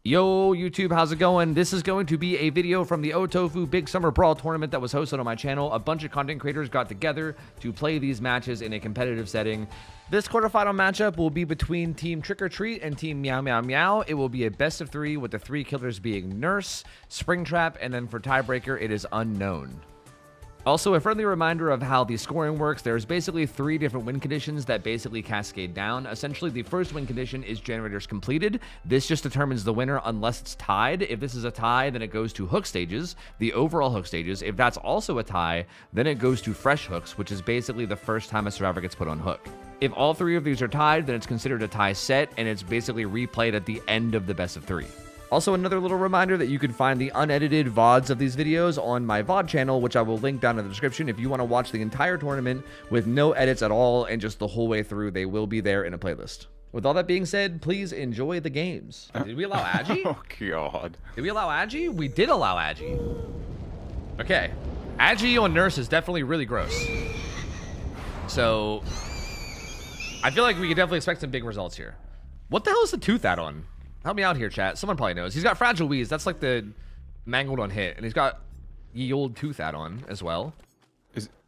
Yo, YouTube, how's it going? This is going to be a video from the OhTofu Big Summer Brawl tournament that was hosted on my channel. A bunch of content creators got together to play these matches in a competitive setting. This quarterfinal matchup will be between Team Trick or Treat and Team Meowmeowmeow. It will be a best of 3 with the 3 killers being Nurse, Springtrap, and then for tiebreaker, it is unknown. Also, a friendly reminder of how the scoring works. There's basically 3 different win conditions that basically cascade down. Essentially, the first win condition is generators completed. This just determines the winner unless it's tied. If this is a tie, then it goes to hook stages, the overall hook stages. If that's also a tie, then it goes to fresh hooks, which is basically the first time a survivor gets put on hook. If all 3 of these are tied, then it's considered a tie set, and it's basically replayed at the end of the best of 3. Also, another little reminder that you can find the unedited VODs of these videos on my VOD channel, which I will link down in the description. If you want to watch the entire tournament with no edits at all and just the whole way through, they will be there in a playlist. With all that being said, please enjoy the games. Did we allow Agi? Oh, God. Did we allow Agi? We did allow Agi. Okay. Agi on Nurse is definitely really gross. So, I feel like we could definitely expect some big results here. What the hell is the tooth add-on? Help me out here, chat. Someone probably knows. He's got Fragile Wheeze. That's like the mangled on hit. And he's got Ye Old Tooth add-on as well.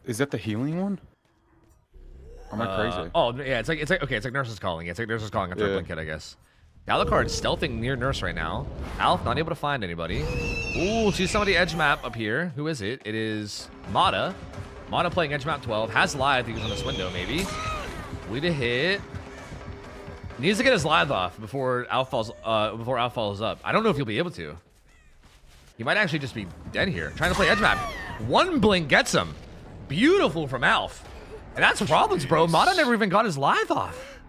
Is that the healing one? Or am I crazy? Oh, yeah. It's like okay, it's like Nurse is calling. It's like Nurse is calling after a blink hit, I guess. Alucard stealthing near Nurse right now. Alf not able to find anybody. Ooh, sees somebody edge map up here. Who is it? It is Mata. Mata playing edge map 12. Has Lithe. He's on this window, maybe. Lead a hit. Needs to get his Lithe off before Alf falls up. I don't know if he'll be able to. He might actually just be dead here. Trying to play edge map. One blink gets him. Beautiful from Alf. And that's problems, bro. Mata never even got his Lithe off.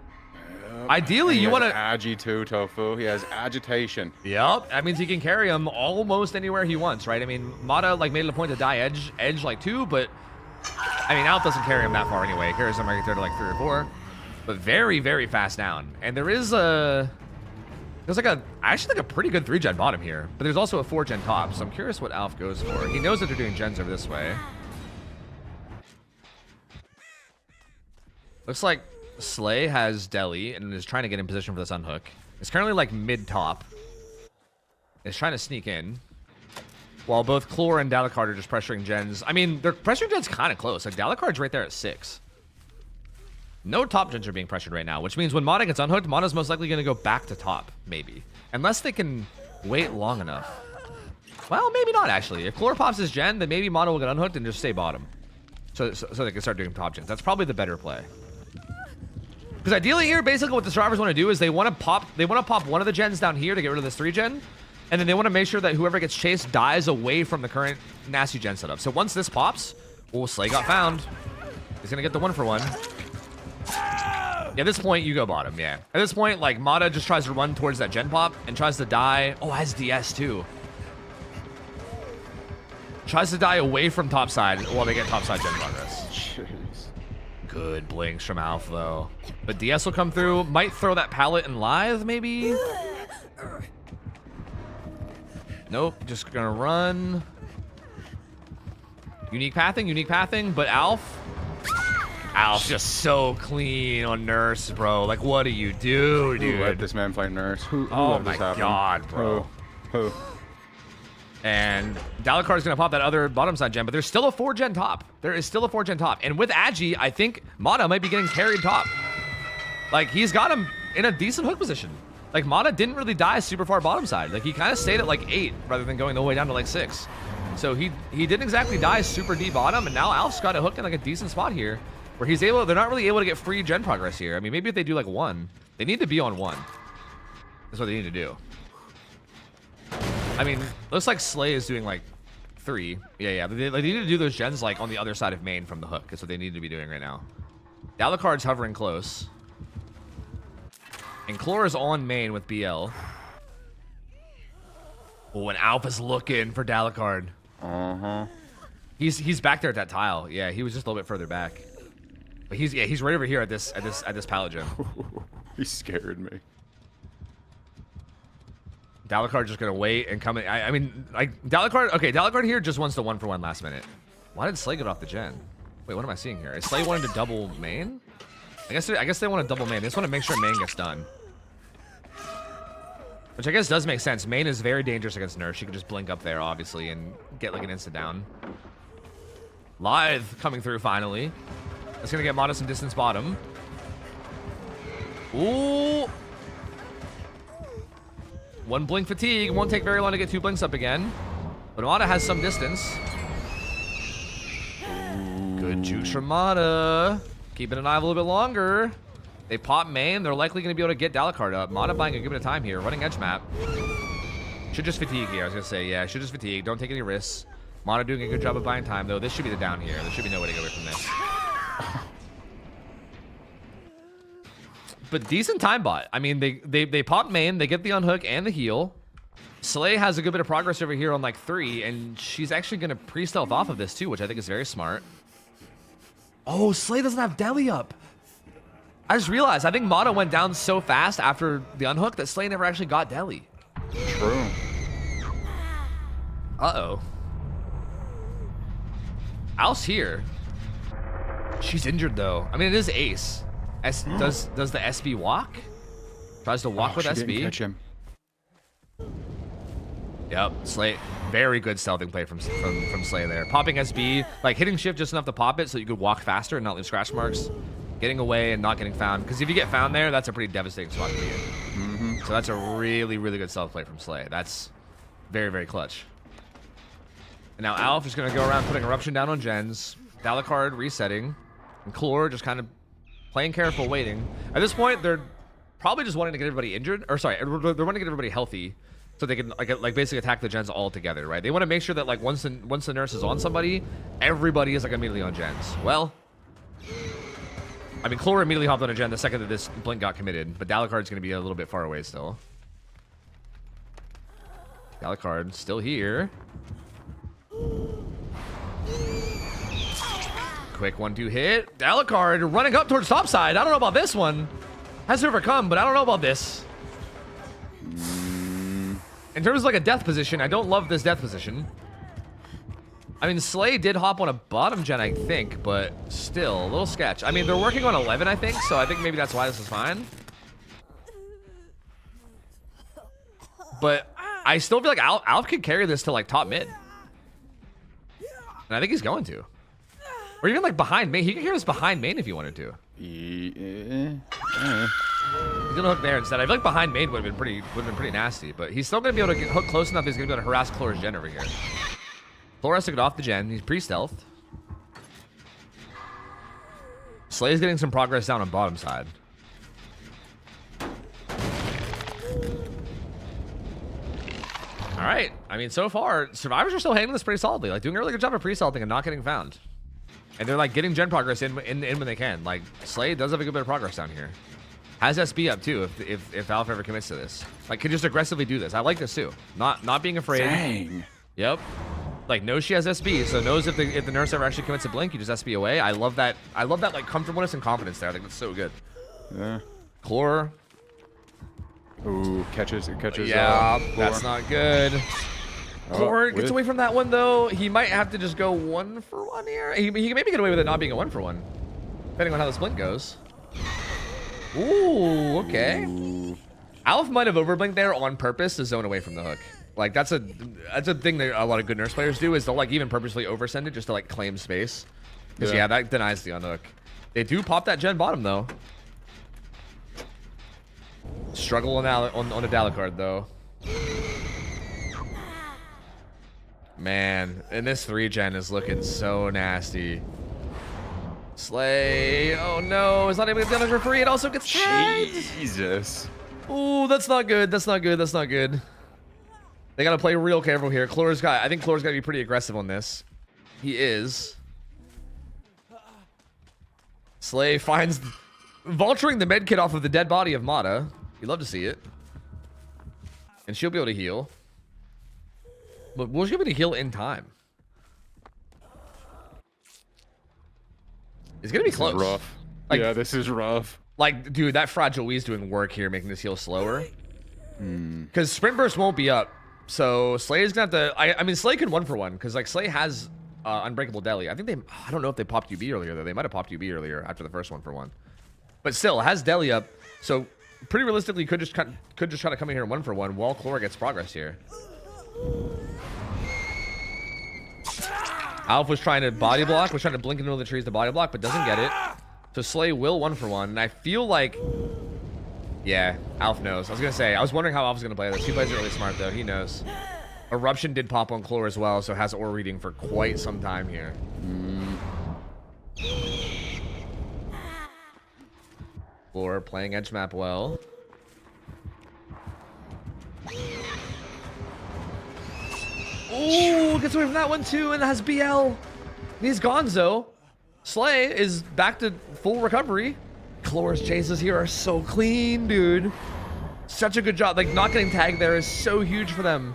Ideally, you want to... Agi too, Tofu. He has agitation. Yep. That means he can carry him almost anywhere he wants, right? I mean, Mata like made it a point to die edge like 2, but... I mean, Alf doesn't carry him that far anyway. He carries him right there to like 3 or 4. But very, very fast down. And there is a... There's like a... I actually think a pretty good 3-gen bottom here. But there's also a 4-gen top. So I'm curious what Alf goes for. He knows that they're doing gens over this way. Looks like Slay has Deli and is trying to get in position for this unhook. It's currently like mid-top. It's trying to sneak in. While both Chlor and Dalakard are just pressuring gens. I mean, they're pressuring gens kind of close. Like, Dalakard's right there at 6. No top gens are being pressured right now, which means when Mata gets unhooked, Mata's most likely going to go back to top, maybe. Unless they can wait long enough. Well, maybe not, actually. If Chlor pops his gen, then maybe Mata will get unhooked and just stay bottom. So they can start doing top gens. That's probably the better play. Because ideally here, basically what the survivors want to do is they want to pop one of the gens down here to get rid of this 3-gen. And then they want to make sure that whoever gets chased dies away from the current nasty gen setup. So once this pops, oh, Slay got found. He's going to get the 1-for-1. Yeah, at this point, you go bottom, yeah. At this point, like, Mata just tries to run towards that gen pop and tries to die. Oh, has DS too. Tries to die away from topside while they get topside gen progress. Jeez. Good blinks from Alf, though. But DS will come through. Might throw that pallet and Lithe, maybe? Nope, just gonna run. Unique pathing, but Alf just so clean on Nurse, bro. Like, what do you do, dude? Who let this man play Nurse? Who oh let my this happen? God, bro. Who? And Dalakard's gonna pop that other bottom side gen, but there's still a 4-gen top. There is still a 4-gen top. And with Agi, I think Mata might be getting carried top. Like, he's got him in a decent hook position. Like, Mata didn't really die super far bottom side. Like, he kind of stayed at like 8 rather than going the way down to like 6. So he didn't exactly die super deep bottom, and now Alf's got a hook in like a decent spot here. Where he's able, they're not really able to get free gen progress here. I mean, maybe if they do like 1, they need to be on 1. That's what they need to do. I mean, looks like Slay is doing like 3. Yeah. They need to do those gens like on the other side of main from the hook. That's what they need to be doing right now. Dalakard's hovering close. And Chlor is on main with BL. Oh, and Alpha's looking for Dalakard. Uh-huh. He's back there at that tile. Yeah, he was just a little bit further back. But he's right over here at this pallet gem. He scared me. Dalakard's just gonna wait and come in. I mean, like Dalakard here just wants the 1-for-1 last minute. Why did Slay get off the gen? Wait, what am I seeing here? Is Slay wanting to double main? I guess they want to double main. They just want to make sure main gets done. Which I guess does make sense. Main is very dangerous against Nurse. She can just blink up there, obviously, and get like an instant down. Lithe coming through finally. That's gonna get Mata some distance bottom. Ooh. One blink fatigue. Won't take very long to get 2 blinks up again. But Mata has some distance. Good jukes from Mata. Keeping an eye a little bit longer. They pop main. They're likely going to be able to get Dalakard up. Mata buying a good bit of time here. Running edge map. Should just fatigue here. I was going to say, yeah, should just fatigue. Don't take any risks. Mata doing a good job of buying time, though. This should be the down here. There should be no way to get away from this. But decent time bot. I mean, they pop main. They get the unhook and the heal. Slay has a good bit of progress over here on like 3, and she's actually going to pre-stealth off of this too, which I think is very smart. Oh, Slay doesn't have Deli up. I just realized, I think Mata went down so fast after the unhook that Slay never actually got Deli. True. Uh-oh. Al's here. She's injured, though. I mean, it is Ace. Does the SB walk? Tries to walk with she SB. Didn't catch him. Yep, Slay. Very good stealthing play from Slay there. Popping SB, like hitting shift just enough to pop it so you could walk faster and not leave scratch marks. Getting away and not getting found. Because if you get found there, that's a pretty devastating spot to be in. So that's a really, really good stealth play from Slay. That's very, very clutch. And now Alf is going to go around putting Eruption down on gens. Dalakard resetting. And Chlor just kind of playing careful, waiting. At this point, they're probably just wanting to get everybody injured. Or sorry, they're wanting to get everybody healthy. So they can like basically attack the gens all together, right? They want to make sure that like once the nurse is on somebody, everybody is like immediately on gens. Well, I mean, Chlor immediately hopped on a gen the second that this blink got committed, but Dalakard's going to be a little bit far away still. Dalakard still here. Quick 1-2 hit. Dalakard running up towards top side. I don't know about this one. Has to overcome, but I don't know about this. In terms of like a death position, I don't love this death position. I mean, Slay did hop on a bottom gen, I think, but still, a little sketch. I mean, they're working on 11, I think, so I think maybe that's why this is fine. But I still feel like Alf could carry this to like top mid. And I think he's going to. Or even like behind main. He could carry this behind main if he wanted to. He's gonna hook there instead. I feel like behind main would have been pretty nasty, but he's still gonna be able to get hook close enough. He's gonna be able to harass Chlor's gen over here. Chlor has to get off the gen. He's pre-stealth. Slay's getting some progress down on bottom side. All right. I mean, so far, survivors are still handling this pretty solidly. Like doing a really good job of pre-stealthing and not getting found. And they're like getting gen progress in when they can. Like Slay does have a good bit of progress down here. Has SB up too if Alf ever commits to this. Like can just aggressively do this. I like this too. Not being afraid. Dang. Yep. Like knows she has SB, so knows if the nurse ever actually commits a blink, you just SB away. I love that like comfortableness and confidence there. I think that's so good. Yeah. Chlor. Ooh, catches. Yeah, that's not good. Chlor gets away from that one though. He might have to just go 1-for-1 here. He can maybe get away with it not being a 1-for-1, depending on how the blink goes. Ooh, okay. Ooh. Alf might have overblinked there on purpose to zone away from the hook. Like that's a thing that a lot of good nurse players do is they'll like even purposely oversend it just to like claim space. Because yeah, that denies the unhook. They do pop that gen bottom though. Struggle on a Dalakard though. Man, and this 3-gen is looking so nasty. Slay. Oh no, it's not even gonna for free. It also gets tagged. Jesus. Ooh, that's not good. That's not good. That's not good. They gotta play real careful here. I think Chlor's gotta be pretty aggressive on this. He is. Slay finds vulturing the med kit off of the dead body of Mata. You'd love to see it. And she'll be able to heal. But will she be able to heal in time? It's gonna be close. Rough. Like, yeah, this is rough. Like, dude, that Fragile Wee's doing work here, making this heal slower. Because Sprint Burst won't be up. So Slay is gonna have to. I mean, Slay can 1-for-1 because like Slay has Unbreakable Deli. I think they. I don't know if they popped UB earlier though. They might have popped UB earlier after the first 1-for-1. But still, has Deli up. So pretty realistically could just try to come in here 1-for-1 while Chlor gets progress here. Alf was trying to body block, was trying to blink into the trees to body block, but doesn't get it. So Slay will 1-for-1, and I feel like, yeah, Alf knows. I was gonna say, I was wondering how Alf was gonna play this. He plays it really smart though. He knows. Eruption did pop on Chlor as well, so has aura reading for quite some time here. Chlor playing edge map well. Ooh, gets away from that one too, and has BL. He's Gonzo. Slay is back to full recovery. Chlor's chases here are so clean, dude. Such a good job. Like, not getting tagged there is so huge for them.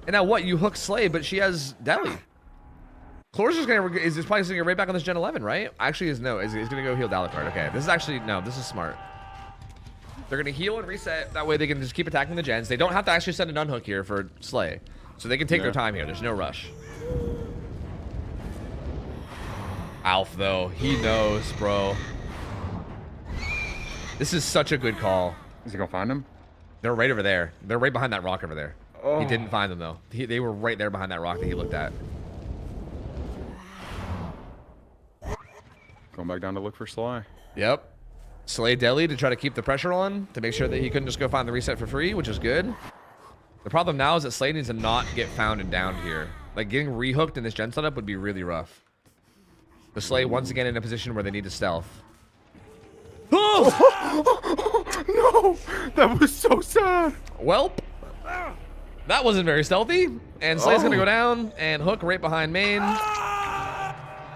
And now what? You hook Slay, but she has Deli. Chlor's just gonna is probably gonna get right back on this Gen 11, right? Actually, is gonna go heal Dalakard. Okay, this is actually no. This is smart. They're gonna heal and reset. That way they can just keep attacking the gens. They don't have to actually send an unhook here for Slay, so they can take their time here. There's no rush. Alf though, he knows, bro. This is such a good call. Is he gonna find him? They're right over there. They're right behind that rock over there. Oh. He didn't find them though. They were right there behind that rock that he looked at. Going back down to look for Sly. Yep. Slay Deli to try to keep the pressure on, to make sure that he couldn't just go find the reset for free, which is good. The problem now is that Slay needs to not get found and downed here. Like, getting rehooked in this gen setup would be really rough. The Slay once again in a position where they need to stealth. Oh! No! That was so sad! Welp. That wasn't very stealthy. And Slay's gonna go down and hook right behind main.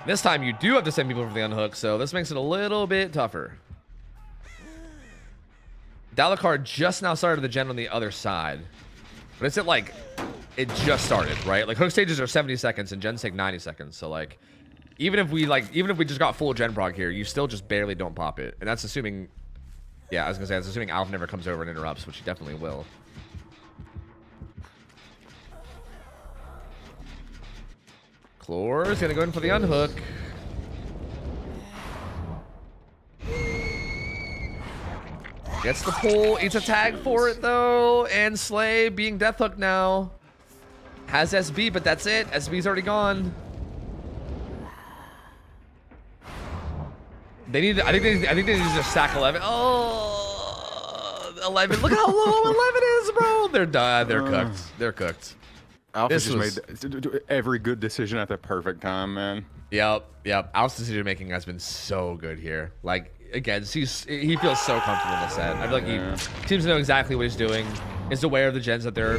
This time you do have to send people for the unhook, so this makes it a little bit tougher. Dalakard just now started the gen on the other side. But it's at like, it just started, right? Like, hook stages are 70 seconds and gens take 90 seconds. So like, even if we just got full gen prog here, you still just barely don't pop it. And that's assuming, yeah, I was gonna say, that's assuming Alf never comes over and interrupts, which he definitely will. Chlor's gonna go in for the unhook. Gets the pull, eats a tag for it though, and Slay being death hooked now. Has SB, but that's it. SB's already gone. They need. I think they need to just stack 11. Oh, 11. Look how low 11 is, bro. They're done. They're cooked. They're cooked. Alpha just made every good decision at the perfect time, man. Yep. Alf's decision making has been so good here. Like, again, he feels so comfortable in the set. I feel like he seems to know exactly what he's doing. Is aware of the gens that they're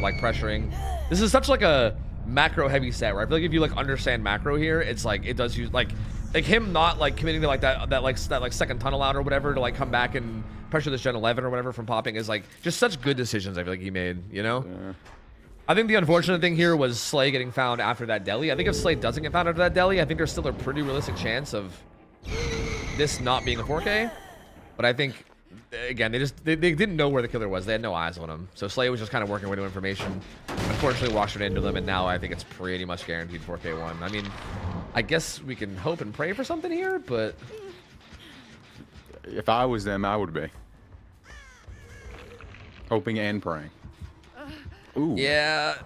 like pressuring. This is such like a macro heavy set where I feel like if you like understand macro here, it's like it does use like him not like committing to like that second tunnel out or whatever to like come back and pressure this Gen 11 or whatever from popping is like just such good decisions. I feel like he made, you know. Yeah. I think the unfortunate thing here was Slay getting found after that deli. I think if Slay doesn't get found after that deli, I think there's still a pretty realistic chance of this not being a 4K. But I think, again, they didn't know where the killer was. They had no eyes on him. So Slay was just kind of working with new information. Unfortunately, washed it into them, and now I think it's pretty much guaranteed 4K1. I mean, I guess we can hope and pray for something here, but... If I was them, I would be. Hoping and praying. Ooh. Yeah,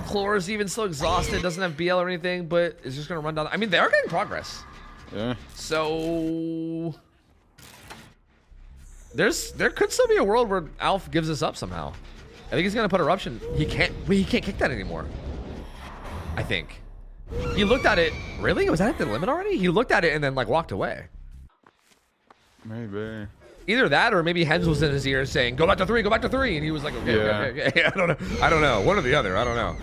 Chlor's even still exhausted, doesn't have BL or anything, but is just gonna run down. I mean, they are getting progress. Yeah. So there could still be a world where Alf gives this up somehow. I think he's gonna put eruption. He can't kick that anymore. I think. He looked at it. Really? Was that at the limit already? He looked at it and then like walked away. Maybe. Either that, or maybe Hens was in his ear saying, "Go back to 3, go back to 3," and he was like, "Okay, okay." I don't know. One or the other. I don't know.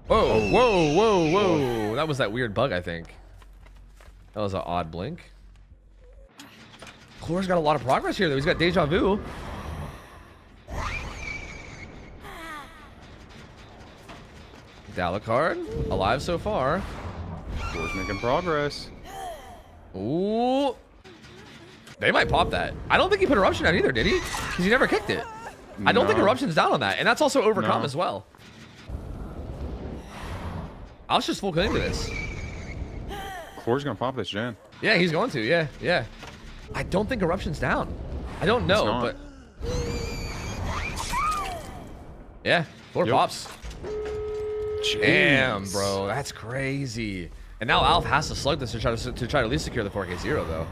Whoa, whoa. That was that weird bug, I think. That was an odd blink. Chlor's got a lot of progress here, though. He's got deja vu. Dalakard, alive so far. Chlor's making progress. Ooh. They might pop that. I don't think he put eruption out either, did he? Because he never kicked it. No. I don't think eruption's down on that, and that's also overcome as well. I was just full into this. Chlor's gonna pop this gen. Yeah, he's going to. Yeah. I don't think eruption's down. I don't know, but yeah, 4 pops. Jeez. Damn, bro, that's crazy. And now Alf has to slug this to try to at least secure the 4K0 though.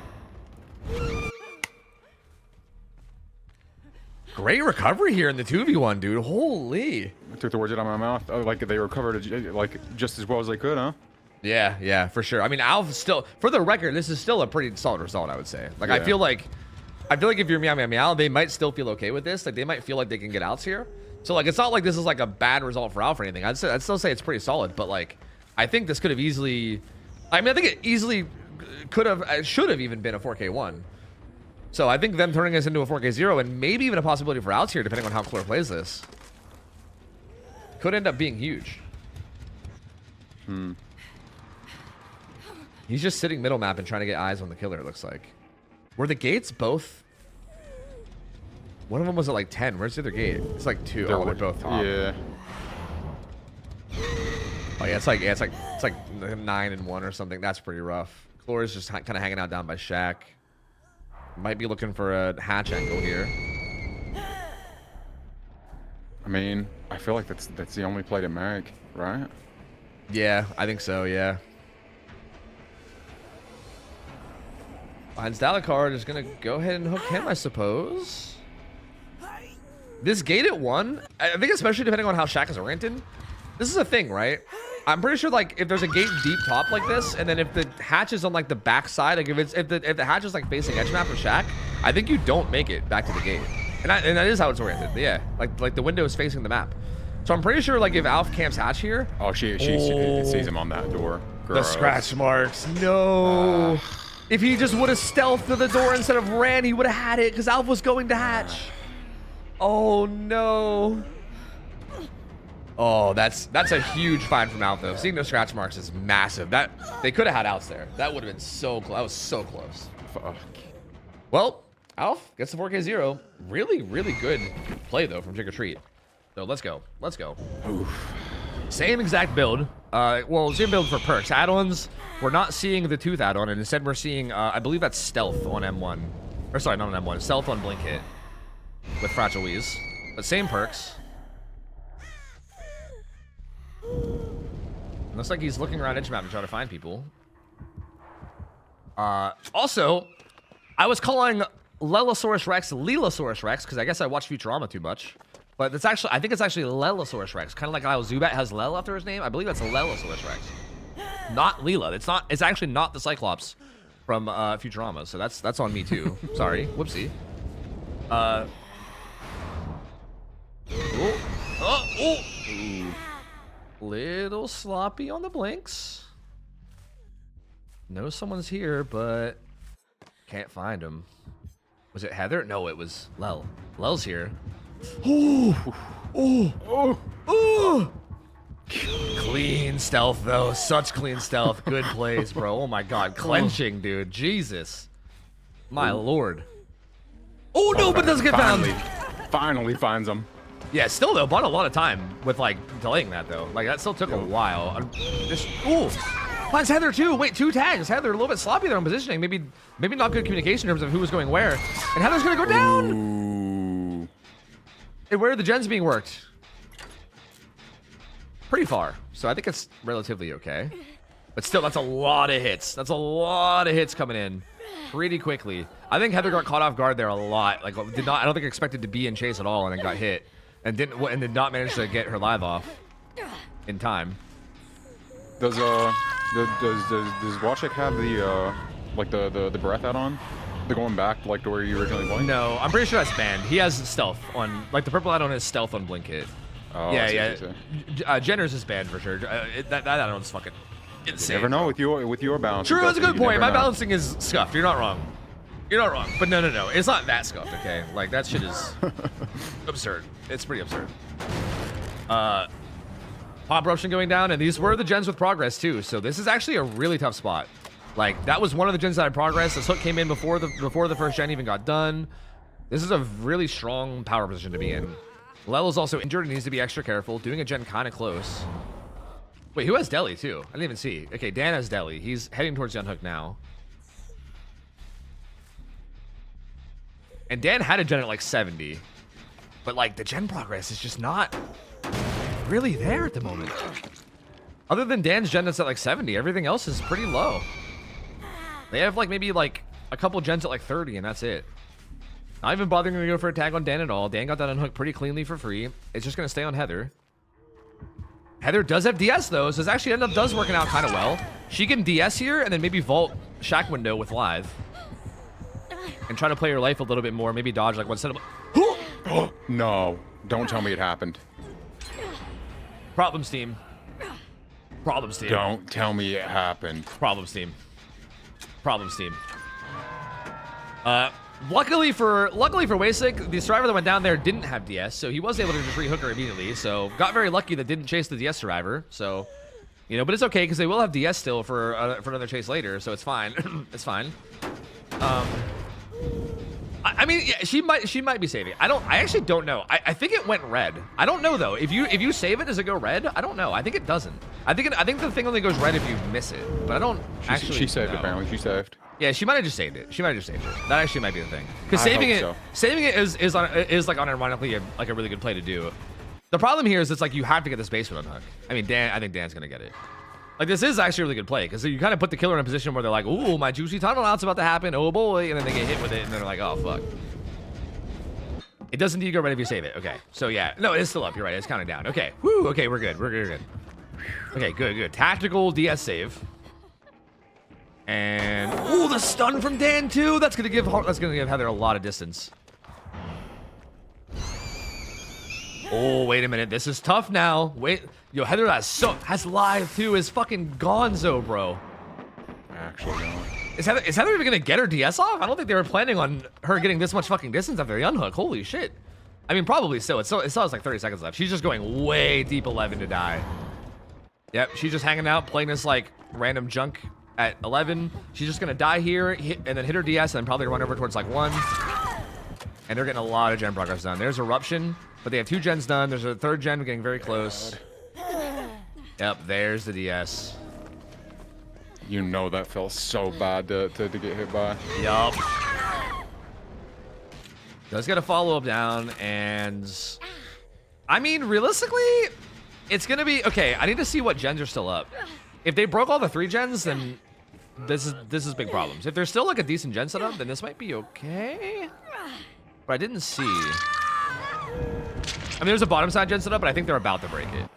Great recovery here in the 2v1, dude. Holy. I took the words out of my mouth. Oh, like they recovered like just as well as they could, huh? Yeah, yeah, for sure. I mean, Alf still, for the record, this is still a pretty solid result, I would say. Like, yeah. I feel like if you're Meow Meow Meow, they might still feel okay with this. Like, they might feel like they can get outs here. So, like, it's not like this is like a bad result for Alf or anything. I'd still say it's pretty solid, but like, I think this could have easily, I mean, I think it easily could have, should have even been a 4K1. So I think them turning this into a 4K0 and maybe even a possibility for outs here, depending on how Clore plays this, could end up being huge. He's just sitting middle map and trying to get eyes on the killer, it looks like. Were the gates both? One of them was at like 10. Where's the other gate? It's like 2. They're both top. Yeah. Oh yeah, it's like 9 and 1 or something. That's pretty rough. Clore's just kind of hanging out down by Shack. Might be looking for a hatch angle here. I mean, I feel like that's the only play to make, right? Yeah, I think so, yeah. Finds Dalakard is gonna go ahead and hook him, I suppose. This gate at 1, I think especially depending on how Shack is oriented, this is a thing, right? I'm pretty sure like if there's a gate deep top like this, and then if the hatch is on like the back side, like if the hatch is like facing edge map of Shack, I think you don't make it back to the gate. And that is how it's oriented. Yeah, like the window is facing the map. So I'm pretty sure like if Alf camps hatch here. Oh, she sees him on that door. Gross. The scratch marks. No. If he just would have stealthed to the door instead of ran, he would have had it because Alf was going to hatch. Oh no. Oh, that's a huge find from Alf though. Seeing those scratch marks is massive. That they could have had outs there. That would have been so close. That was so close. Fuck. Well, Alf gets the 4K0. Really, really good play though from Trick or Treat. So let's go. Let's go. Oof. Same exact build. Well, same build for perks. Add-ons, we're not seeing the Tooth add-on, and instead we're seeing, I believe that's Stealth on M1. Or sorry, not on M1. Stealth on Blink Hit with Fragile Wheeze. But same perks. Looks like he's looking around edge map and trying to find people. Also, I was calling Lelosaurus Rex Lelosaurus Rex because I guess I watched Futurama too much. But it's actually, I think it's actually Lelosaurus Rex. Kind of like how Zubat has Lel after his name. I believe that's Lelosaurus Rex. Not Leela. It's not. It's actually not the Cyclops from Futurama. So that's on me too. Sorry. Whoopsie. Ooh. Little sloppy on the blinks. Know someone's here, but can't find him. Was it Heather? No, it was Lel. Lel's here. Oh. Clean stealth though. Such clean stealth. Good plays, bro. Oh my god. Clenching, dude. Jesus. My lord. Oh no, but doesn't get found. Finally finds him. Yeah, still though, bought a lot of time with like delaying that though. Like that still took a while. Ooh, finds Heather too. Wait, 2 tags. Heather a little bit sloppy there on positioning. Maybe not good communication in terms of who was going where. And Heather's gonna go down. Ooh. And where are the gens being worked? Pretty far. So I think it's relatively okay. But still, that's a lot of hits. That's a lot of hits coming in pretty quickly. I think Heather got caught off guard there a lot. Like I don't think expected to be in chase at all and then got hit. And did not manage to get her live off in time. Does Wachek have the like the breath add-on? The going back like to where you originally blinked? No, I'm pretty sure that's banned. He has stealth on like the purple add-on is stealth on Blink Hit. Oh, yeah. Jenner's is banned for sure. That add-on's fucking insane. You never know with your balance. True, that's a good point. My balancing is scuffed. You're not wrong. You're not wrong. But no. It's not that scuffed, okay? Like, that shit is absurd. It's pretty absurd. Pop Eruption going down, and these were the gens with progress, too. So this is actually a really tough spot. Like, that was one of the gens that had progress. This hook came in before the first gen even got done. This is a really strong power position to be in. Lelo's also injured and needs to be extra careful. Doing a gen kind of close. Wait, who has Deli, too? I didn't even see. Okay, Dan has Deli. He's heading towards the unhook now. And Dan had a gen at like 70. But like the gen progress is just not really there at the moment. Other than Dan's gen that's at like 70, everything else is pretty low. They have like maybe like a couple gens at like 30 and that's it. Not even bothering to go for a tag on Dan at all. Dan got that unhooked pretty cleanly for free. It's just going to stay on Heather. Heather does have DS though, so it's actually ended up does working out kind of well. She can DS here and then maybe vault Shack window with live. And try to play her life a little bit more. Maybe dodge like one set of... No, don't tell me it happened. Problems team. Problems team. Don't tell me it happened. Problems team. Problems team. Luckily for Wasik, the survivor that went down there didn't have DS, so he was able to just rehook her immediately. So got very lucky that didn't chase the DS survivor. So, you know, but it's okay because they will have DS still for another chase later, so it's fine. It's fine. I mean, yeah, she might be saving. I actually don't know. I think it went red. I don't know though. If you save it, does it go red? I don't know. I think it doesn't. I think the thing only goes red if you miss it. But I don't actually. She saved know. apparently. She saved. Yeah, she might have just saved it. She might have just saved it. That actually might be the thing. Because saving it is like unironically a really good play to do. The problem here is it's like you have to get this basement unhook. I mean, I think Dan's gonna get it. Like this is actually a really good play because you kind of put the killer in a position where they're like, "Ooh, my juicy tunnel out's about to happen. Oh boy!" And then they get hit with it, and they're like, "Oh fuck." It does indeed go right if you save it. Okay, so yeah, no, it's still up. You're right. It's counting down. Okay, woo. Okay, we're good. We're good. Okay, good. Tactical DS save. And ooh, the stun from Dan too. That's gonna give Heather a lot of distance. Oh, wait a minute. This is tough now. Wait, yo, Heather has live too. Is fucking gonzo, bro. Actually, no. Is Heather even gonna get her DS off? I don't think they were planning on her getting this much fucking distance after the unhook. Holy shit. I mean, probably still. It still has like 30 seconds left. She's just going way deep 11 to die. Yep, she's just hanging out, playing this like random junk at 11. She's just gonna die here, and then hit her DS, and then probably run over towards like 1. And they're getting a lot of gen progress done. There's Eruption, but they have 2 gens done. There's a 3rd gen getting very close. Yep, there's the DS. You know that felt so bad to get hit by. Yup. Does get a follow-up down, and I mean, realistically, it's gonna be okay. I need to see what gens are still up. If they broke all the 3 gens, then this is big problems. If there's still like a decent gen setup, then this might be okay. But I didn't see. I mean, there's a bottom side gen setup, but I think they're about to break it,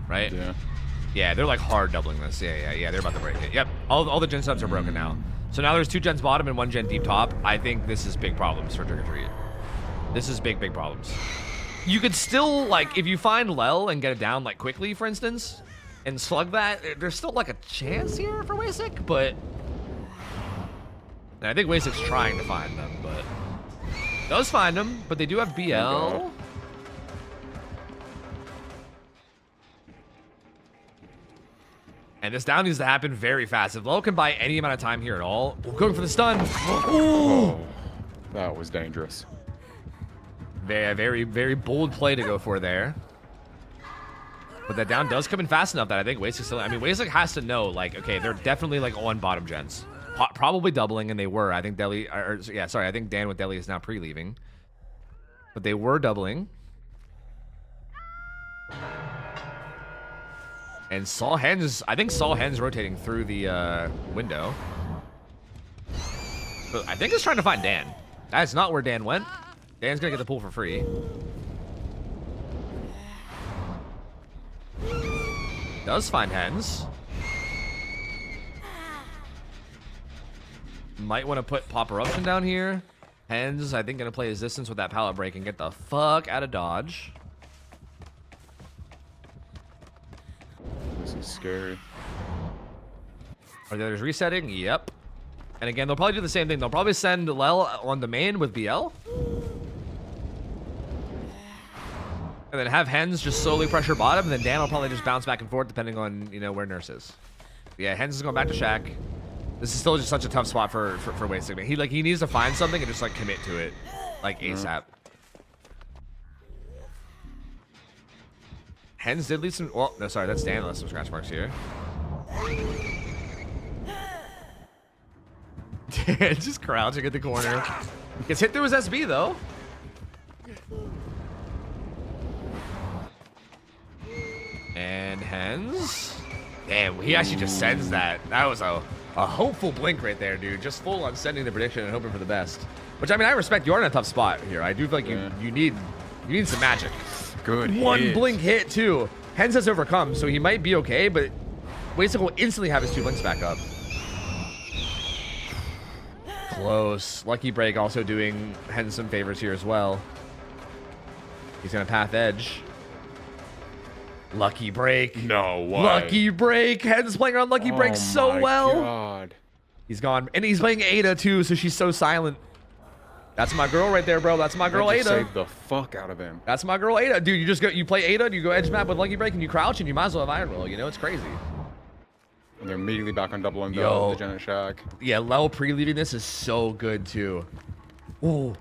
right? Yeah. Yeah, they're like hard doubling this. Yeah, they're about to break it. Yep, all the gen setups are broken now. So now there's 2 gens bottom and 1 gen deep top. I think this is big problems for Trick or Treat. This is big problems. You could still, like, if you find Lel and get it down, like, quickly, for instance, and slug that, there's still, like, a chance here for Wasik, but and I think Wasik's trying to find them, but does find them, but they do have BL. And this down needs to happen very fast. If Lel can buy any amount of time here at all, going for the stun. Ooh. Oh, that was dangerous. Very, very bold play to go for there. But that down does come in fast enough that I think Wasik still... I mean, Wasik has to know, like, okay, they're definitely, like, on bottom gens. Probably doubling, and they were. I think Deli... I think Dan with Deli is now pre-leaving. But they were doubling. And Saw Hens... I think Saw Hens rotating through the window. But I think it's trying to find Dan. That's not where Dan went. Dan's gonna get the pool for free. Does find Hens. Might want to put Pop Eruption down here. Hens, I think, gonna play his distance with that pallet break and get the fuck out of dodge. This is scary. Are the others resetting? Yep. And again, they'll probably do the same thing. They'll probably send Lel on the main with BL. And then have Hens just slowly pressure bottom, and then Dan will probably just bounce back and forth depending on, you know, where Nurse is. Yeah, Hens is going back to Shack. This is still just such a tough spot for Wasik. He needs to find something and just like commit to it, like ASAP. Hens did leave some. Well, no, sorry, that's Dan. Left some scratch marks here. Just crouching at the corner. Gets hit through his SB though. And Hens. Damn, he actually just sends that. That was a hopeful blink right there, dude. Just full on sending the prediction and hoping for the best. Which, I mean, I respect. You are in a tough spot here. I do feel like you need some magic. Good One hit. blink hit too. Hens has overcome, so he might be okay, but Wasted will instantly have his 2 blinks back up. Close. Lucky Break also doing Hens some favors here as well. He's gonna path edge. Lucky Break. No way. Lucky Break. Hens playing around Lucky Break so my well. God. He's gone. And he's playing Ada too, so she's so silent. That's my girl right there, bro. That's my girl, Ada. Saved the fuck out of him. That's my girl, Ada. Dude, you play Ada, and you go edge map with Lucky Break, and you crouch, and you might as well have Iron Roll. You know, it's crazy. And they're immediately back on double Yo. MBL with the Janet Shack. Yeah, Lel pre-leaving this is so good too. Ooh.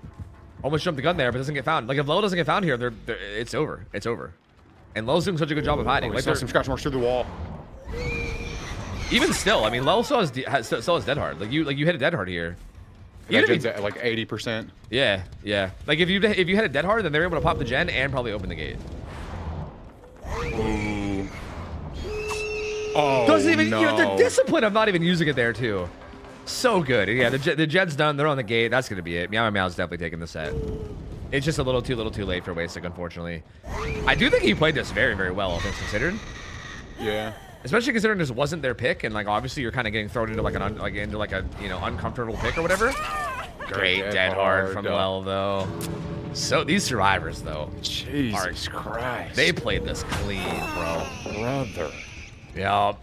Almost jumped the gun there, but doesn't get found. Like, if Lel doesn't get found here, it's over. It's over. And Lel's doing such a good job of hiding. Oh, Like, he some scratch marks through the wall. even still, I mean, Lel still has dead hard. Like you hit a dead hard here. That gen's at like 80%. Yeah, yeah. Like if you hit a dead hard, then they're able to pop the gen and probably open the gate. Ooh. Oh, Doesn't even, no. you know, the discipline of not even using it there too. So good. Yeah, the gen's done. They're on the gate. That's gonna be it. Meowmeowmeow's definitely taking the set. It's just a little too late for Wasted, unfortunately. I do think he played this very, very well, all things considered. Yeah. Especially considering this wasn't their pick, and like obviously you're kind of getting thrown into like a uncomfortable pick or whatever. Great dead hard from Lel though. So these survivors though, Jesus Christ. they played this clean, bro. Brother. Yeah,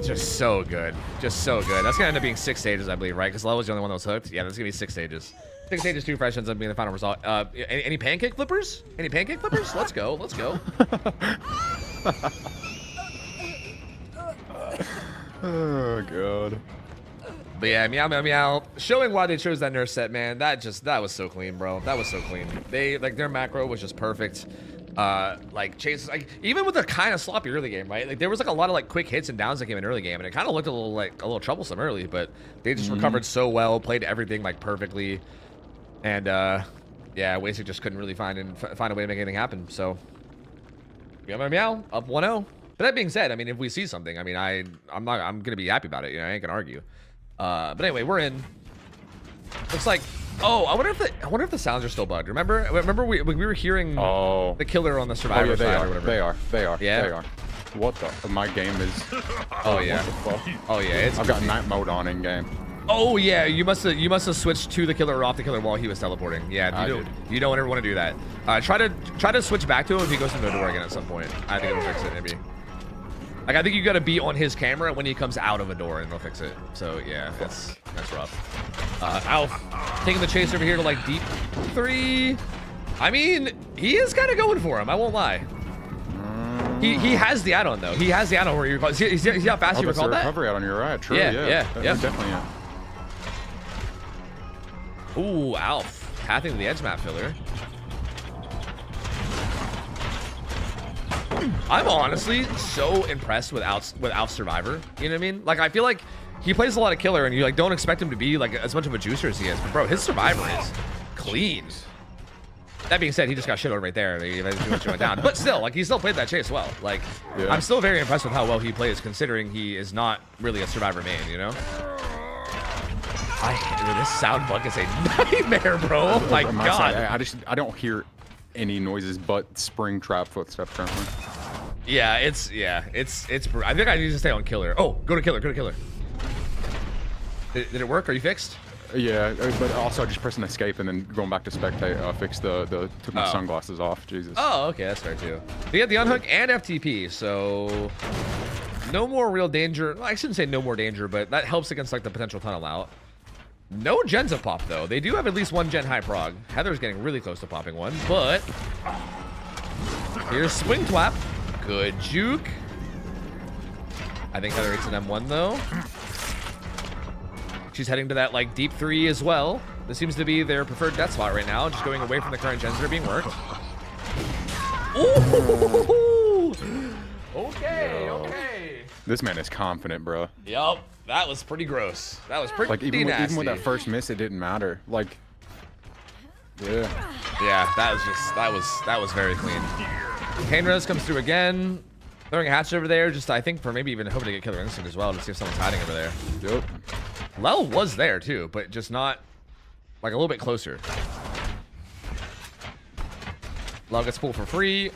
just so good, just so good. That's gonna end up being 6 stages, I believe, right? Because Lel was the only one that was hooked. Yeah, that's gonna be 6 stages. 6 stages, 2 fresh ends up being the final result. Any pancake flippers? Any pancake flippers? Let's go, let's go. Oh god. But yeah, Meow, showing why they chose that nurse set, man. That was so clean, bro. That was so clean. Their macro was just perfect. Like Chase, like even with a kind of sloppy early game, right? Like there was like a lot of like quick hits and downs that came in early game, and it kind of looked a little troublesome early, but they just recovered so well, played everything like perfectly, and yeah, Wasted just couldn't really find a way to make anything happen. So Meow up 1-0. But that being said, I mean, if we see something, I mean, I'm gonna be happy about it. You know, I ain't gonna argue. But anyway, we're in. Looks like. Oh, I wonder if the sounds are still bugged. Remember we were hearing the killer on the survivor side or whatever. They are. Yeah? They are. What the? My game is. Oh yeah. What the fuck? Oh yeah. I've got night mode on in game. Oh yeah. You must have switched to the killer or off the killer while he was teleporting. Yeah. You don't ever want to do that. Try to switch back to him if he goes into the door again at some point. I think it'll fix it maybe. Like I think you got to be on his camera when he comes out of a door and they'll fix it. So yeah, that's rough. Alf taking the chase over here to like deep 3. I mean, he is kind of going for him. I won't lie. He has the add-on though. He has the add-on where you recall. See how fast you recalled that? Recovery add-on. You're right. True. Yeah. Definitely. Yeah. Ooh, Alf pathing the edge map filler. I'm honestly so impressed with Alf Survivor. You know what I mean? Like I feel like he plays a lot of killer, and you like don't expect him to be like as much of a juicer as he is. But bro, his Survivor is clean. That being said, he just got shit on right there. He went down. But still, like he still played that chase well. Like I'm still very impressed with how well he plays, considering he is not really a Survivor main. You know? This sound bug is a nightmare, bro. Oh my god. I don't hear any noises but Springtrap footsteps currently. Yeah, I think I need to stay on killer. Oh, go to killer. Did it work? Are you fixed? Yeah, but also just pressing escape and then going back to spectate. Fix took my sunglasses off. Jesus. Oh, okay, that's fair too. They had the unhook and FTP, so no more real danger. Well, I shouldn't say no more danger, but that helps against like the potential tunnel out. No gens have popped though. They do have at least 1 gen high prog. Heather's getting really close to popping one, but here's Springtrap. Good juke. I think Heather hits an M1 though. She's heading to that like deep 3 as well. This seems to be their preferred death spot right now, just going away from the current gens that are being worked. Ooh! Okay. This man is confident, bro. Yup. That was pretty gross. That was pretty like even nasty. with that first miss, it didn't matter. Like Yeah. That was very clean. Pain Res comes through again. Throwing a hatchet over there, just I think for maybe even hoping to get Killer Instinct as well to see if someone's hiding over there. Yep. Lel was there too, but just not like a little bit closer. Lel gets pulled for free.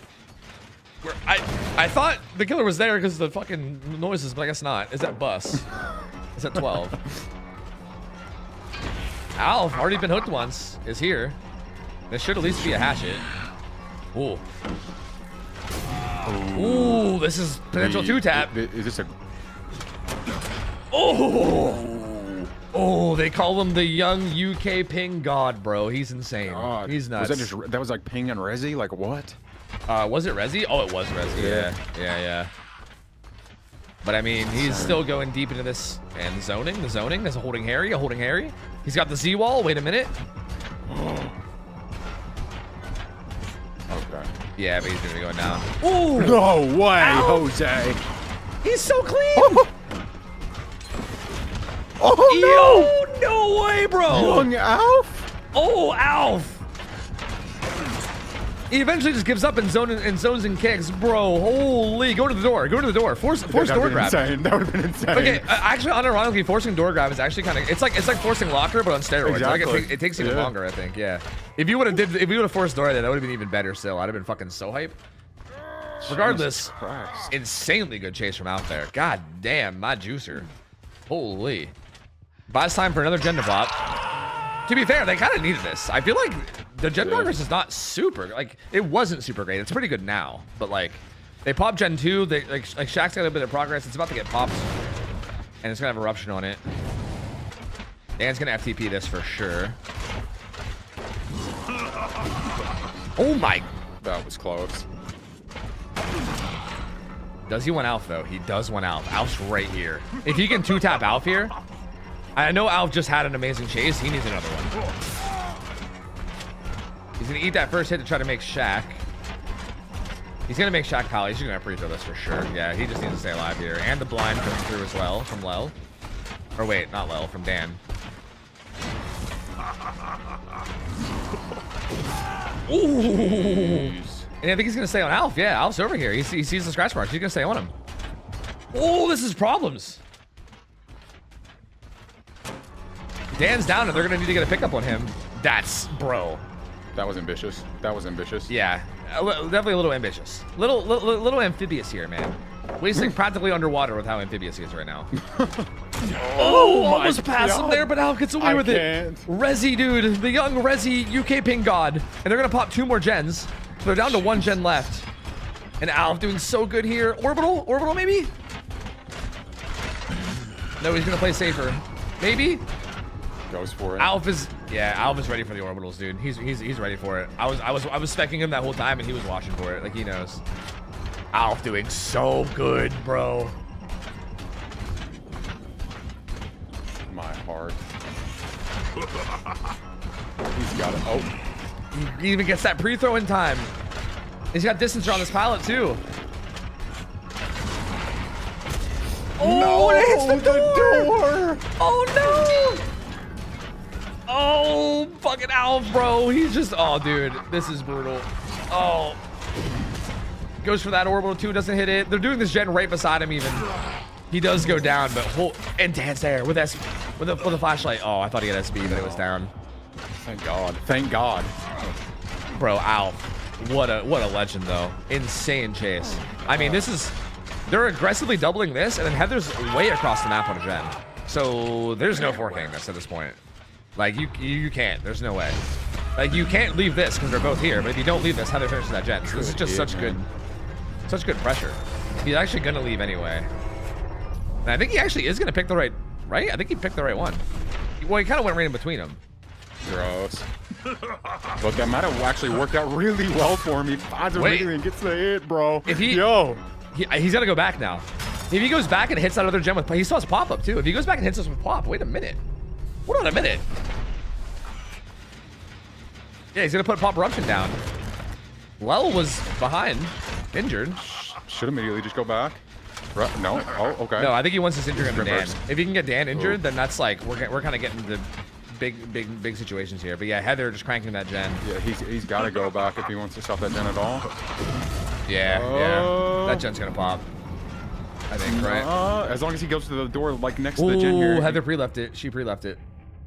I thought the killer was there because of the fucking noises, but I guess not. Is that bus? Is that 12? Alf, already been hooked once, is here. There should at least be a hatchet. Ooh. Ooh, this is potential 2-tap. Is this a... Oh! Oh, they call him the young UK ping god, bro. He's insane. God. He's nuts. Was that was like ping and resi? Like what? Was it Resi? Oh, it was Resi. Yeah. But I mean, he's still going deep into this and zoning. The zoning. There's a holding Harry. He's got the Z wall. Wait a minute. Okay. Yeah, but he's gonna be going down. Ooh! No way, Ow. Jose. He's so clean. Oh no! No way, bro. Young Alf. Oh, Alf. He eventually just gives up and zones and kicks, bro. Holy! Go to the door. Force door grab. Insane. That would have been insane. Okay, actually, unironically, forcing door grab is actually kind of it's like forcing locker, but on steroids. Exactly. Like it takes even longer, I think. Yeah. If you would have forced door there, that would have been even better. Still, I'd have been fucking so hype. Regardless, insanely good chase from out there. God damn, my juicer. Holy. Buys time for another gen to bop. To be fair, they kind of needed this. I feel like the gen progress is not super, like, it wasn't super great. It's pretty good now, but like, they popped gen 2, they like Shaq's got a bit of progress. It's about to get popped, and it's gonna have eruption on it. Dan's gonna FTP this for sure. Oh my. That was close. Does he want Alf though? He does want Alf. Alf's right here. If he can 2-tap Alf here, I know Alf just had an amazing chase. He needs another one. He's gonna eat that first hit to try to make Shaq. He's gonna make Shaq pal. He's gonna free throw this for sure. Yeah, he just needs to stay alive here. And the blind comes through as well from Lel. Or wait, not Lel, from Dan. Ooh. And I think he's gonna stay on Alf. Yeah, Alf's over here. He sees the scratch marks. He's gonna stay on him. Oh, this is problems. Dan's down and they're gonna need to get a pickup on him. That's bro. That was ambitious. Yeah, definitely a little ambitious. Little amphibious here, man. Wasting practically underwater with how amphibious he is right now. Oh, almost passed him there, but Alf gets away with it. Resi, dude, the young Resi UK ping god. And they're gonna pop 2 more gens. So they're down to 1 gen left. And Alf doing so good here. Orbital maybe? No, he's gonna play safer. Maybe? Goes for it. Alf is ready for the orbitals, dude. He's ready for it. I was specking him that whole time and he was watching for it. Like he knows. Alf doing so good, bro. My heart. He's got it. Oh. He even gets that pre-throw in time. He's got distancer on this pilot too. Oh, no, it hits the door. Oh no. Oh, fucking Alf, bro. He's just, oh, dude, this is brutal. Oh. Goes for that orbital too, doesn't hit it. They're doing this gen right beside him even. He does go down, but and Dan's there with a flashlight. Oh, I thought he had SB, but it was down. Thank God. Thank God. Bro, Alf. What a legend though. Insane chase. I mean, they're aggressively doubling this, and then Heather's way across the map on a gen. So there's no forking this at this point. Like you can't. There's no way. Like you can't leave this because they're both here. But if you don't leave this, Heather finishes that gen. So this is just such good pressure. He's actually gonna leave anyway. And I think he actually is gonna pick the right. I think he picked the right one. Well, he kind of went right in between them. Gross. But that might have actually worked out really well for me. Finds a really and gets the hit, bro. If he, he's gotta go back now. If he goes back and hits that other gem with, he still has pop up too. If he goes back and hits us with pop, wait a minute. Hold on a minute. Yeah, he's gonna put pop eruption down. Lel was behind, injured. Should immediately just go back. No. Oh, okay. No, I think he wants his injury under Dan. If he can get Dan injured, then that's like we're kind of getting the big situations here. But yeah, Heather just cranking that gen. Yeah, he's got to go back if he wants to stop that gen at all. Yeah, yeah. That gen's gonna pop. I think, right? As long as he goes to the door like next to the gen here. Heather pre-left it. She pre-left it.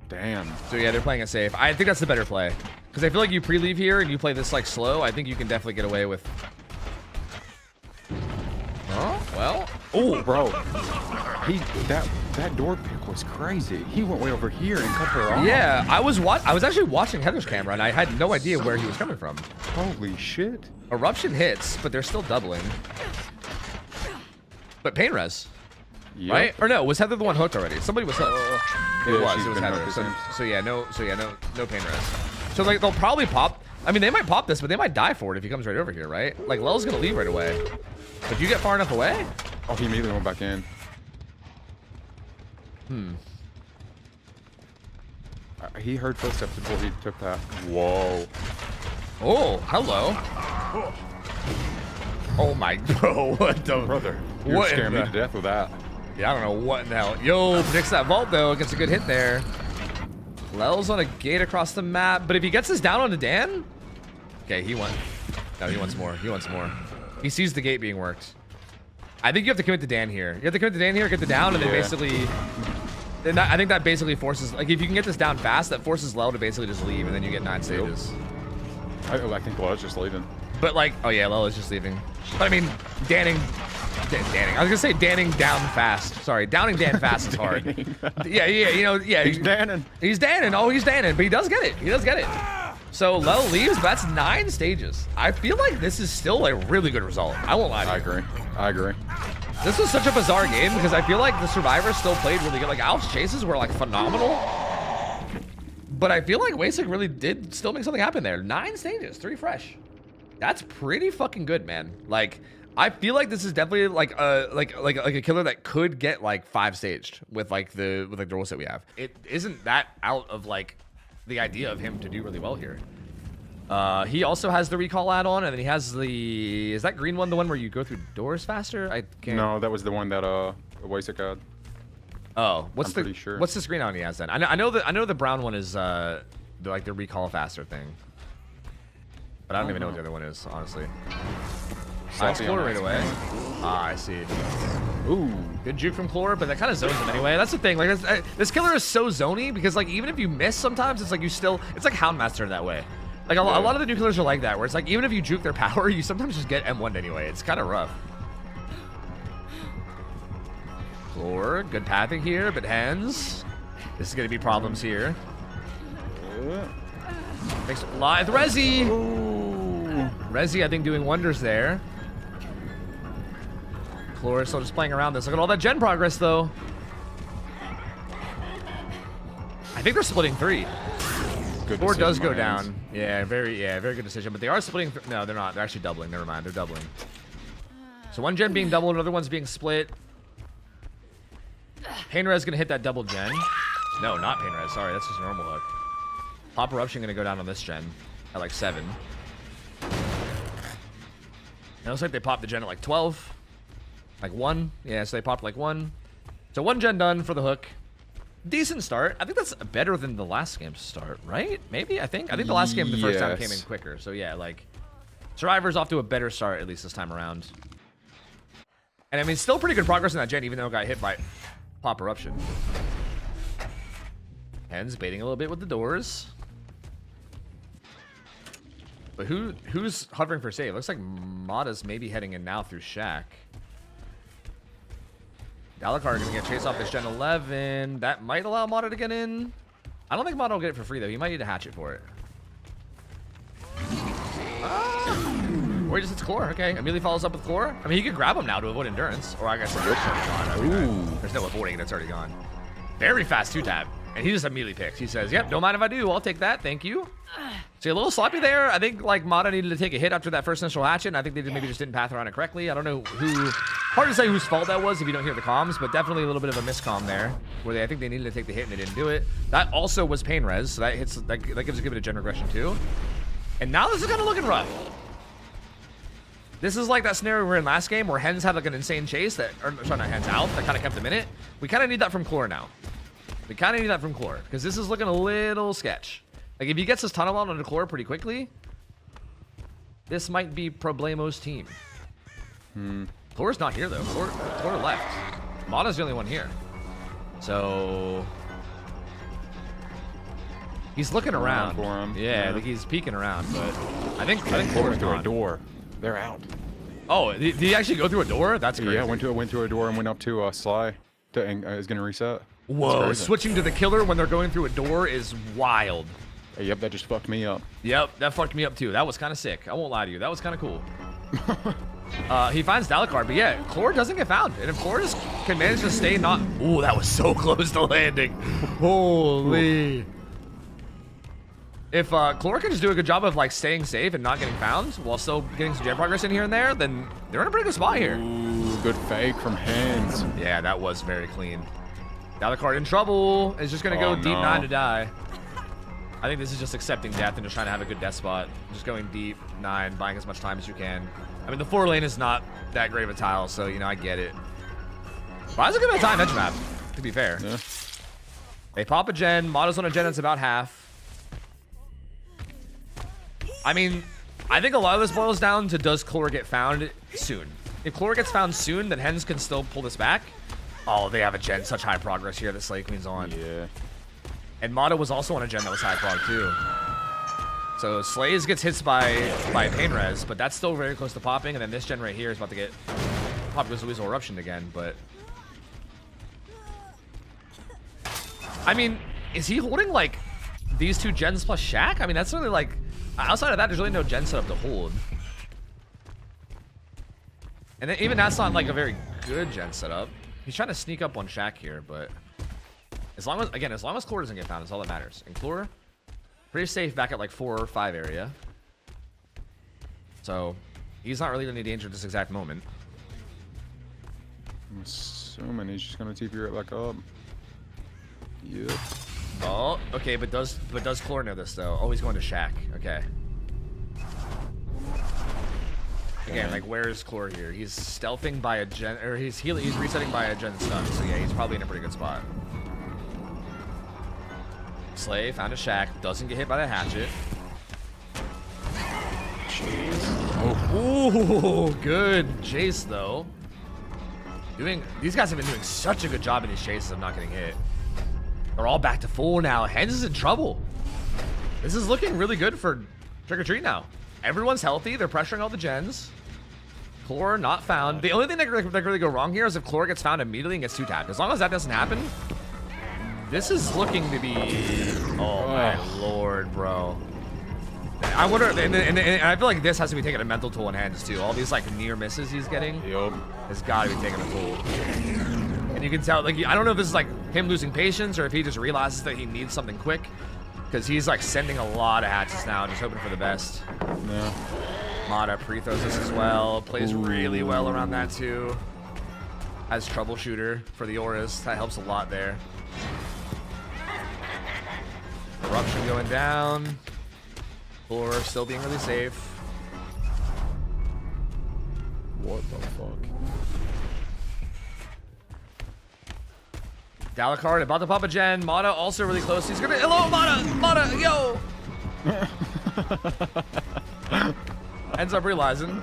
Damn. So yeah, they're playing it safe. I think that's the better play. Because I feel like you pre-leave here and you play this like slow, I think you can definitely get away with... Oh, well. Oh, bro. That door pick was crazy. He went way over here and cut her off. Yeah, I was actually watching Heather's camera and I had no idea where he was coming from. Holy shit. Eruption hits, but they're still doubling. But pain res. Yep. Right? Or no, was Heather the one hooked already? Somebody was hooked. It was Heather. So yeah, no pain res. So like they'll probably pop. I mean, they might pop this, but they might die for it if he comes right over here, right? Like Lel's gonna leave right away. But you get far enough away? Oh, he immediately went back in. He heard footsteps before he took that. Whoa. Oh, hello. Oh my, bro, what the? Brother, you're scaring me to death with that. Yeah, I don't know what in the hell. Yo, predicts that vault though, gets a good hit there. Lel's on a gate across the map, but if he gets this down onto Dan, okay, he won. No, he wants more. He wants more. He sees the gate being worked. I think you have to commit to Dan here. You have to commit to Dan here, get the down, and then basically. Then I think that basically forces, like, if you can get this down fast, that forces Lel to basically just leave, and then you get 9 stages. I think Lel's just leaving. But like, oh yeah, Lel is just leaving. But I mean, Danning. I was gonna say Danning down fast. Sorry, downing Dan fast is hard. Yeah, you know, yeah. He's Danning. He's Danning. Oh, he's Danning, but he does get it. He does get it. So Lel leaves, but that's 9 stages. I feel like this is still a really good result. I won't lie to you. I agree. This was such a bizarre game because I feel like the survivors still played really good. Like Alf's chases were like phenomenal. But I feel like Wasik really did still make something happen there. 9 stages, 3 fresh. That's pretty fucking good, man. Like, I feel like this is definitely like a killer that could get like 5 staged with like the rule set we have. It isn't that out of like the idea of him to do really well here. He also has the recall add-on, and then he has the, is that green one the one where you go through doors faster? I can't. No, that was the one that Wasik had. Oh, what's I'm pretty sure. What's the screen on he has then? I know the brown one is like the recall faster thing. But I don't even know what the other one is, honestly. I explore right away. Ah, I see. Ooh, good juke from Chlor, but that kind of zones him anyway. That's the thing. Like this killer is so zony because like even if you miss, sometimes it's like you still. It's like Houndmaster that way. Like a lot of the new killers are like that, where it's like even if you juke their power, you sometimes just get M1'd anyway. It's kind of rough. Chlor, good pathing here, but hands. This is gonna be problems here. Makes live Resi. Resi, I think, doing wonders there. Chlor is still just playing around this. Look at all that gen progress, though. I think they're splitting 3. Chlor does go down. Yeah, very good decision. But they are splitting. No, they're not. They're actually doubling. Never mind. They're doubling. So one gen being doubled, another one's being split. Pain Res gonna hit that double gen. No, not Pain Res. Sorry, that's just a normal hook. Pop Eruption gonna go down on this gen at like 7. It looks like they popped the gen at like 12. Like 1. Yeah, so they popped like 1. So 1 gen done for the hook. Decent start. I think that's better than the last game's start, right? Maybe, I think the last game the first time came in quicker. So yeah, like Survivor's off to a better start at least this time around. And I mean, still pretty good progress in that gen, even though it got hit by Pop Eruption. Hens baiting a little bit with the doors. But who's hovering for save? Looks like Mata's maybe heading in now through Shack. Dalakar gonna get chased off this gen 11. That might allow Mata to get in. I don't think Mata will get it for free though. He might need a hatchet for it. Or he just hits Chlor. Okay, immediately follows up with Chlor. I mean, he could grab him now to avoid endurance. Or I guess it's already gone. There's no avoiding it. It's already gone. Very fast 2-tap. And he just immediately picks. He says, yep, don't mind if I do. I'll take that. Thank you. So a little sloppy there. I think like Mata needed to take a hit after that first initial hatchet. And I think they maybe just didn't path around it correctly. I don't know who. Hard to say whose fault that was if you don't hear the comms, but definitely a little bit of a miscomm there, where I think they needed to take the hit and they didn't do it. That also was pain res, so that hits that gives a gen regression too. And now this is kind of looking rough. This is like that scenario we were in last game where Hens had like an insane chase that, or sorry, not Hens, Alf, that kind of kept them in it. We kind of need that from Chlor now. We kind of need that from Chlor, because this is looking a little sketch. Like, if he gets his tunnel out onto Chlor pretty quickly, this might be Problema's team. Chlor's not here, though. Chlor left. Mata's the only one here. So... he's looking around. For him. Yeah, I think he's peeking around, but I think Chlor's through gone. a door. They're out. Oh, did he actually go through a door? That's crazy. Yeah, went through a door and went up to Sly. Is gonna reset. Whoa, switching to the killer when they're going through a door is wild. Yep, that just fucked me up. Yep, that fucked me up too. That was kind of sick. I won't lie to you. That was kind of cool. He finds Dalakar, but yeah, Chlor doesn't get found. And if Chlor just can manage to stay not... Ooh, that was so close to landing. Holy... If Chlor can just do a good job of like staying safe and not getting found while still getting some jam progress in here and there, then they're in a pretty good spot here. Ooh, good fake from Hands. Yeah, that was very clean. Dalakar in trouble. Is just gonna go deep 9 to die. I think this is just accepting death and just trying to have a good death spot. Just going deep 9, buying as much time as you can. I mean, the 4 lane is not that great of a tile, so you know I get it. But it's a good bit of time edge map, to be fair. Yeah. They pop a gen. Mata's on a gen that's about half. I mean, I think a lot of this boils down to does Chlor get found soon? If Chlor gets found soon, then Hens can still pull this back. Oh, they have a gen. Such high progress here that Slay Queen's on. Yeah. And Mata was also on a gen that was high prog too. So Slays gets hits by Pain Res, but that's still very close to popping. And then this gen right here is about to get popped with Weasel Eruption again. But I mean, is he holding like these 2 gens plus Shaq? I mean, that's really like... outside of that, there's really no gen setup to hold. And then even that's not like a very good gen setup. He's trying to sneak up on Shaq here, but as long as Chlor doesn't get found, it's all that matters. And Chlor, pretty safe back at like 4 or 5 area. So he's not really in any danger at this exact moment. I'm assuming he's just gonna TP right back up. Yep. Oh, okay, but does Chlor know this though? Oh, he's going to Shaq. Okay. Again, like where's Chlor here? He's stealthing by a gen, or he's resetting by a gen stun. So yeah, he's probably in a pretty good spot. Slay found a Shaq, doesn't get hit by the hatchet. Oh, ooh, good chase though. These guys have been doing such a good job in these chases of not getting hit. They're all back to full now. Hens is in trouble. This is looking really good for Trick or Treat now. Everyone's healthy. They're pressuring all the gens. Chlor not found. The only thing that could really go wrong here is if Chlor gets found immediately and gets 2-tapped. As long as that doesn't happen, this is looking to be... Oh, my lord, bro. I wonder... And I feel like this has to be taking a mental toll in Hens, too. All these, like, near misses he's getting has got to be taking a toll. And you can tell, like, I don't know if this is like him losing patience or if he just realizes that he needs something quick, because he's like sending a lot of hatches now, just hoping for the best. Yeah. Mata pre-throws this as well, plays really well around that too. Has troubleshooter for the auras, that helps a lot there. Eruption going down. Chlor still being really safe. What the fuck? Dalakar about to pop a gen. Mata also really close. He's gonna... Hello, Mata! Mata, yo! Ends up realizing.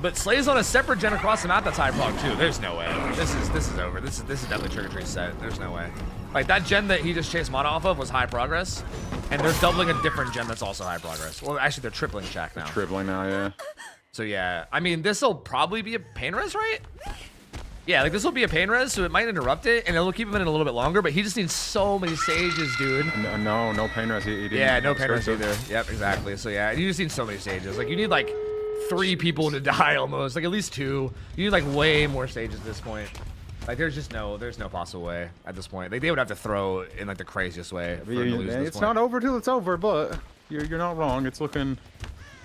But Slay's on a separate gen across the map that's high prog too. There's no way. This is over. This is definitely Trick or Treat set. There's no way. Like that gen that he just chased Mata off of was high progress. And they're doubling a different gen that's also high progress. Well, actually they're tripling Shaq now. Tripling now, yeah. So yeah, I mean, this will probably be a pain res, right? Yeah, like this will be a pain res, so it might interrupt it, and it'll keep him in a little bit longer, but he just needs so many sages, dude. No pain res. He didn't. Yeah, no pain res either. Yep, exactly. So yeah, you just need so many stages. Like you need like 3 people to die almost, like at least 2. You need like way more stages at this point. Like there's no possible way at this point. Like they would have to throw in like the craziest way. For him to lose this it's point. not over till it's over, but you're not wrong. It's looking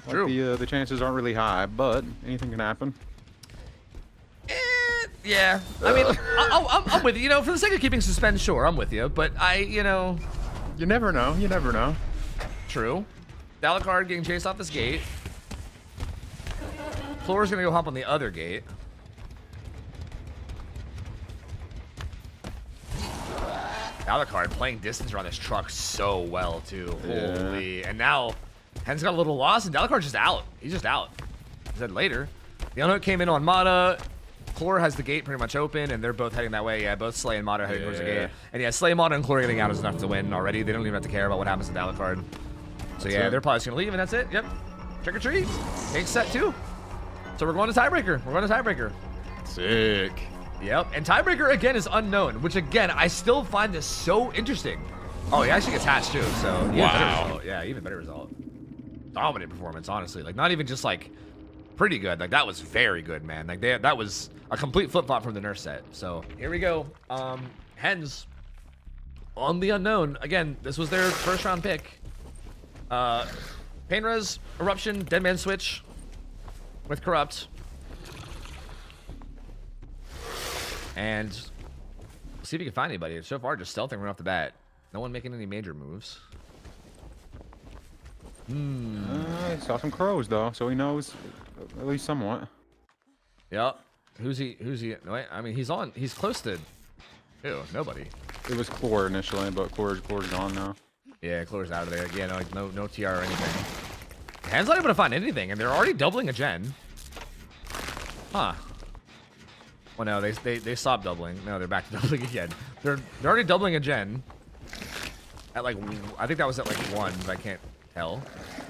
like True. the chances aren't really high, but anything can happen. Yeah, I mean, I'm with you. You know, for the sake of keeping suspense, sure, I'm with you. But you know, You never know. You never know. True. Dalakar getting chased off this gate. Chlor's gonna go hop on the other gate. Alucard playing distance around this truck so well, too. Yeah. Holy. And now, Hen's got a little lost, and Alucard's just out. He's just out. He said later. The unhook came in on Mata. Chlor has the gate pretty much open, and they're both heading that way. Yeah, both Slay and Mata are heading towards the gate. And yeah, Slay, Mata, and Chlor getting out is enough to win already. They don't even have to care about what happens with Alucard. So yeah, they're probably just going to leave, and that's it. Yep. Trick or treat. Game's set, too. So we're going to tiebreaker. We're going to tiebreaker. Sick. Yep, and tiebreaker again is unknown, which again, I still find this so interesting. Oh, he actually gets hatched too, so even better result. Yeah, even better result. Dominant performance, honestly. Like, not even just like pretty good. Like, that was very good, man. Like, that was a complete flip-flop from the nurse set. So here we go. Hens on the unknown. Again, this was their first round pick. Pain Res, Eruption, Deadman Switch with Corrupt. And see if we can find anybody. So far, just stealthing right off the bat. No one making any major moves. He saw some crows though, so he knows at least somewhat. Yep. Who's he? Wait, I mean, he's close to. Ew, nobody. It was Chlor initially, but Chlor's gone now. Yeah, Chlor's out of there. Yeah, no TR or anything. Hand's not able to find anything, and they're already doubling a gen. Huh. Well, no, they stopped doubling. No, they're back to doubling again. They're already doubling a gen. At like, I think that was at like 1, but I can't tell.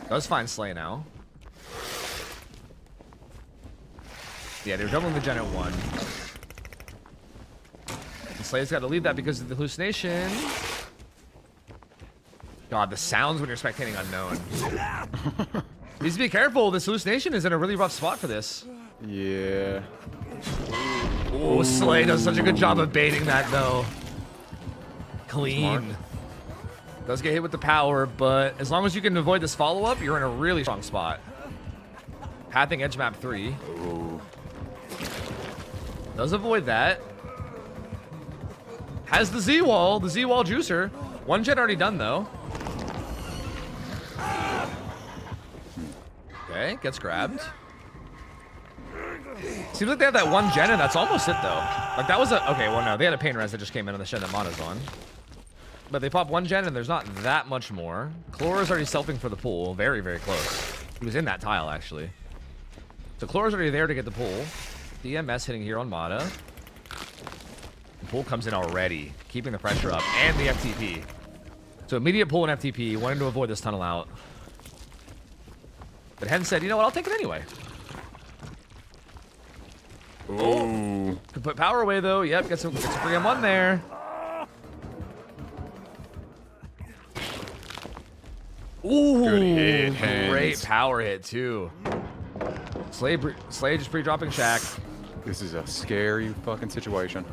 Does find Slay now. Yeah, they're doubling the gen at 1. And Slay's got to leave that because of the hallucination. God, the sounds when you're spectating unknown. Needs to be careful. This hallucination is in a really rough spot for this. Yeah. Oh, Slay does such a good job of baiting that, though. Clean. Does get hit with the power, but as long as you can avoid this follow-up, you're in a really strong spot. Pathing edge map 3. Ooh. Does avoid that. Has the Z-wall juicer. 1 gen already done, though. Okay, gets grabbed. Seems like they have that 1 gen, and that's almost it, though. Like, that was a... Okay, well, no. They had a Pain Res that just came in on the shed that Mata's on. But they pop 1 gen, and there's not that much more. Chlor is already selfing for the pool. Very, very close. He was in that tile, actually. So Chlor is already there to get the pool. DMS hitting here on Mata. The pool comes in already, keeping the pressure up, and the FTP. So immediate pull and FTP, wanting to avoid this tunnel out. But Hen said, you know what, I'll take it anyway. Ooh. Could put power away, though. Yep, gets a free M1 there. Ooh, good hit, great Hens. power hit, too. Slay just pre-dropping Shack. This is a scary fucking situation.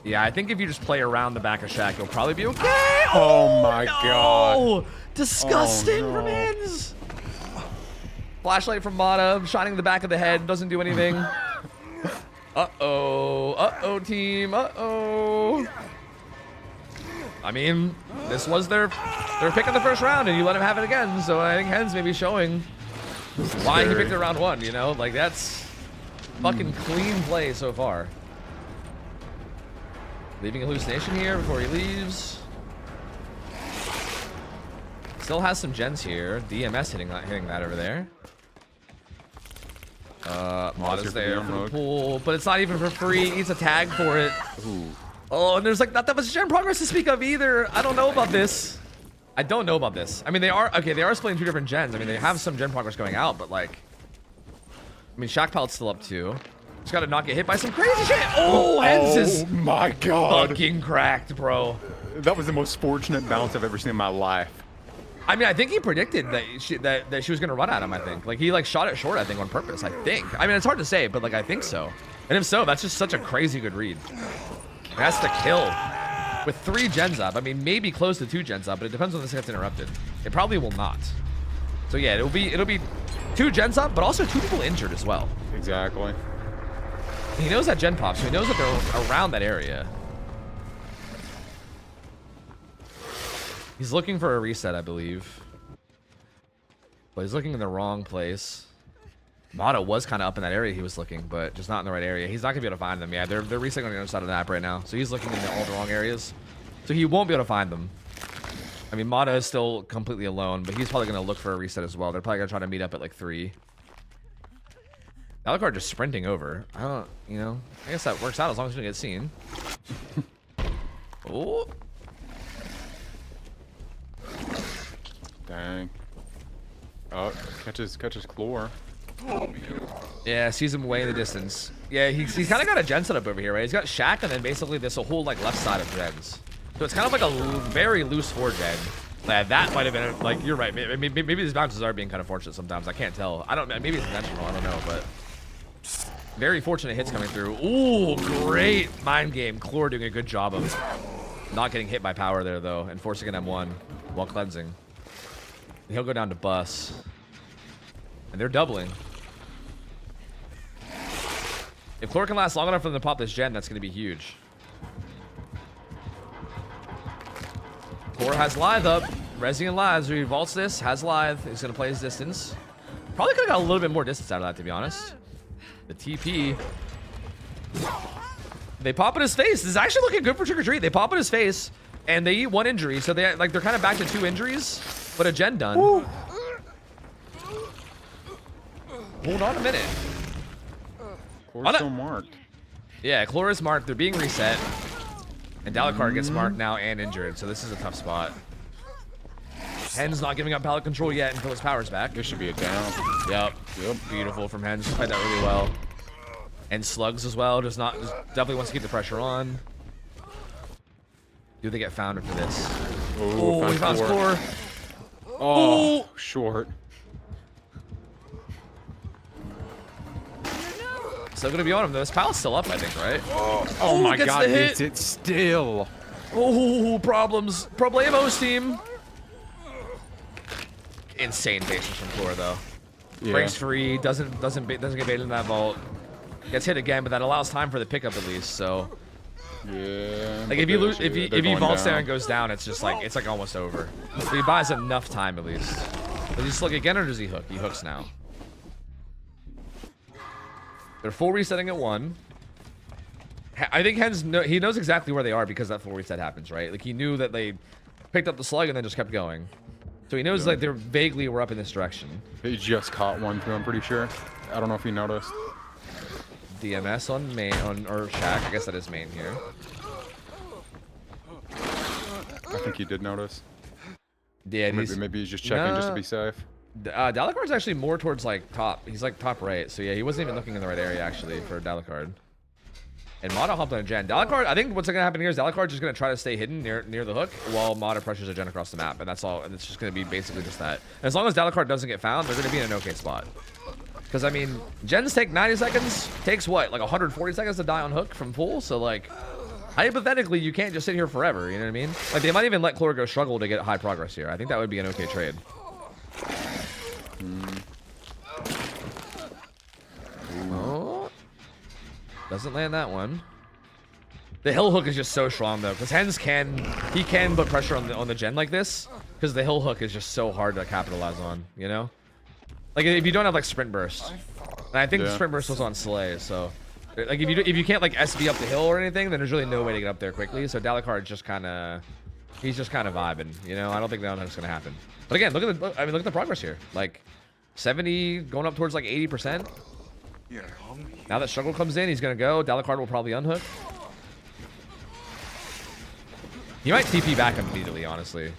Yeah, I think if you just play around the back of Shack, you'll probably be okay. Oh my no! god. Disgusting Oh, no. from Hens. Flashlight from Mata, shining the back of the head, doesn't do anything. Uh-oh. Uh-oh, team. Uh-oh. I mean, this was their pick in the first round, and you let him have it again, so I think Hens may be showing why he picked it round 1, you know? Like, that's fucking clean play so far. Leaving a hallucination here before he leaves. Still has some gens here. DMS hitting that over there. Mata's there for the pool, but it's not even for free. He needs a tag for it. Ooh. Oh, and there's like not that much gen progress to speak of either. I don't know about this. I don't know about this. I mean, they are splitting 2 different gens. I mean, they have some gen progress going out, but like, I mean, Shack Pallet's still up too. Just gotta not get hit by some crazy shit. Oh, Hens is my god. fucking cracked, bro. That was the most fortunate bounce I've ever seen in my life. I mean, I think he predicted that she was gonna run at him. I think like he like shot it short. I think on purpose. I think. I mean, it's hard to say, but like I think so. And if so, that's just such a crazy good read. It has to kill with 3 gens up. I mean, maybe close to 2 gens up, but it depends when this gets interrupted. It probably will not. So yeah, it'll be 2 gens up, but also 2 people injured as well. Exactly. He knows that gen pops, so he knows that they're around that area. He's looking for a reset, I believe. But he's looking in the wrong place. Mata was kind of up in that area he was looking, but just not in the right area. He's not going to be able to find them. Yeah, they're resetting on the other side of the map right now. So he's looking in all the wrong areas. So he won't be able to find them. I mean, Mata is still completely alone, but he's probably going to look for a reset as well. They're probably going to try to meet up at like 3. Alucard just sprinting over. I don't, you know, I guess that works out as long as we don't get seen. Oh. Dang. Oh, catches Chlor. Yeah, sees him way in the distance. Yeah, he's kind of got a gen setup over here, right? He's got Shack and then basically this whole like left side of gens. So it's kind of like a very loose 4-gen. Yeah, that might have been like, you're right. Maybe these bounces are being kind of fortunate sometimes. I can't tell. I don't. Maybe it's intentional. I don't know, but very fortunate hits coming through. Ooh, great mind game. Chlor doing a good job of not getting hit by power there though, and forcing an M1 while cleansing. He'll go down to bus, and they're doubling. If Chlor can last long enough for them to pop this gen, that's going to be huge. Chlor has Lithe up. Resi and Lithe. So he vaults this. Has Lithe. He's going to play his distance. Probably could have got a little bit more distance out of that, to be honest. The TP. They pop in his face. This is actually looking good for Trick or Treat. They pop in his face, and they eat 1 injury. So they're kind of back to 2 injuries, but a gen done. Woo. Hold on a minute. Chlor's still marked. Yeah, Chlor is marked. They're being reset. And Alucard gets marked now and injured, so this is a tough spot. Hens not giving up pallet control yet until his power's back. This should be a down. Yep. Beautiful from Hens. Played that really well. And Slugs as well. Just definitely wants to keep the pressure on. Do they get found after this? Oh, he found Chlor. Oh, short. Still gonna be on him though. His pallet's still up, I think, right? Oh my god, gets it still. Oh, problems. Problemos team. Insane patience from Chlor though. Yeah. Breaks free, doesn't get baited in that vault. Gets hit again, but that allows time for the pickup at least. So yeah. Like if he vaults there and goes down, it's just like almost over. So he buys enough time at least. Does he slug again or does he hook? He hooks now. They're full resetting at 1. I think Hens he knows exactly where they are because that full reset happens, right? Like he knew that they picked up the slug and then just kept going. So he knows like they're vaguely were up in this direction. He just caught one too, I'm pretty sure. I don't know if you noticed. DMS on main or Shack. I guess that is main here. I think he did notice. Yeah, maybe he's just checking just to be safe. Alucard's actually more towards like top. He's like top right. So yeah, he wasn't even looking in the right area actually for Alucard. And Mata hopped on a gen. Alucard, I think what's gonna happen here is Alucard's just gonna try to stay hidden near the hook while Mata pressures a gen across the map, and that's all. And it's just gonna be basically just that. And as long as Alucard doesn't get found, they're gonna be in an okay spot. Because I mean, gens take 90 seconds. Takes what, like 140 seconds to die on hook from full. So like, hypothetically, you can't just sit here forever. You know what I mean? Like they might even let Chlor go struggle to get high progress here. I think that would be an okay trade. Oh, doesn't land that one. The hill hook is just so strong though, because Hens can put pressure on the gen like this, because the hill hook is just so hard to capitalize on. You know, like if you don't have like sprint burst, and I think the sprint burst was on Slay, so like if you can't like SB up the hill or anything, then there's really no way to get up there quickly. So Alucard just kind of vibing. You know, I don't think that's gonna happen. But again, look at the progress here. Like 70 going up towards like 80%. Now that struggle comes in, he's gonna go. Alucard will probably unhook. He might TP back immediately, honestly.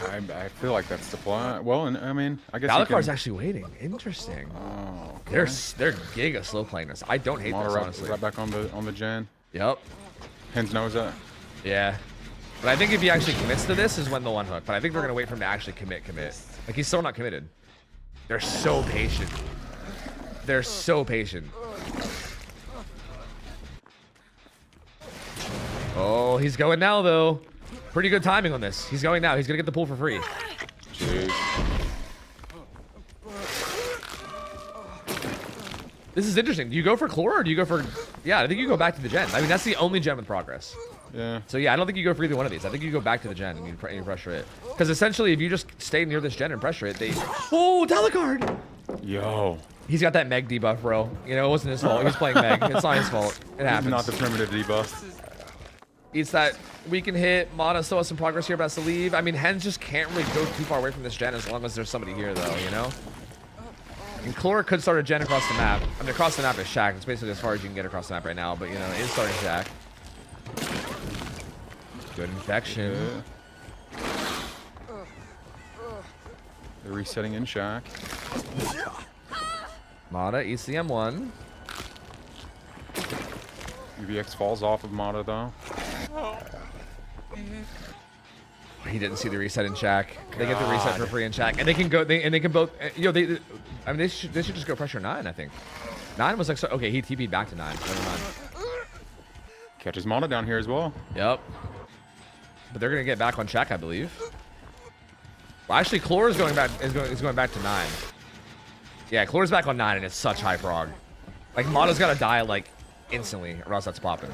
I feel like that's the plan. Well, and I mean, I guess Alucard's actually waiting. Interesting. Oh, okay. They're giga slow playing this. I don't hate this, honestly. Right back on the gen. Yep. Hens knows that. Yeah. But I think if he actually commits to this is when they'll unhook. But I think they're gonna wait for him to actually commit. Like he's still not committed. They're so patient. They're so patient. Oh, he's going now though. Pretty good timing on this. He's going now. He's gonna get the pool for free. Jeez. This is interesting. Do you go for Chlor or do you go for... Yeah, I think you go back to the gen. I mean, that's the only gen with progress. Yeah. So yeah, I don't think you go for either one of these. I think you go back to the gen and you pressure it. Because essentially, if you just stay near this gen and pressure it, they... Oh, Alucard! Yo. He's got that Meg debuff, bro. You know, it wasn't his fault. He was playing Meg. It's not his fault. It happens. Not the primitive debuff. Eats that weaken hit. Mana still has some progress here, but has to leave. I mean, Hens just can't really go too far away from this gen as long as there's somebody here, though, you know? And Chlor could start a gen across the map. I mean, across the map is Shack. It's basically as far as you can get across the map right now, but, you know, it is starting Shack. Good infection. Yeah. They're resetting in Shack. Mata eats the M1. UVX falls off of Mata, though. He didn't see the reset in Shack. They get the reset for free in Shack, and they can go. They can both. You know, I mean, they should just go pressure 9. I think 9 was like so. Okay, he TP'd back to 9. Never mind. Catches Mata down here as well. Yep. But they're gonna get back on Shack, I believe. Well, actually, Chlor is going back. Is going back to 9. Yeah, Chlor's back on 9, and it's such high prog. Like Mata's gotta die like instantly, or else that's popping.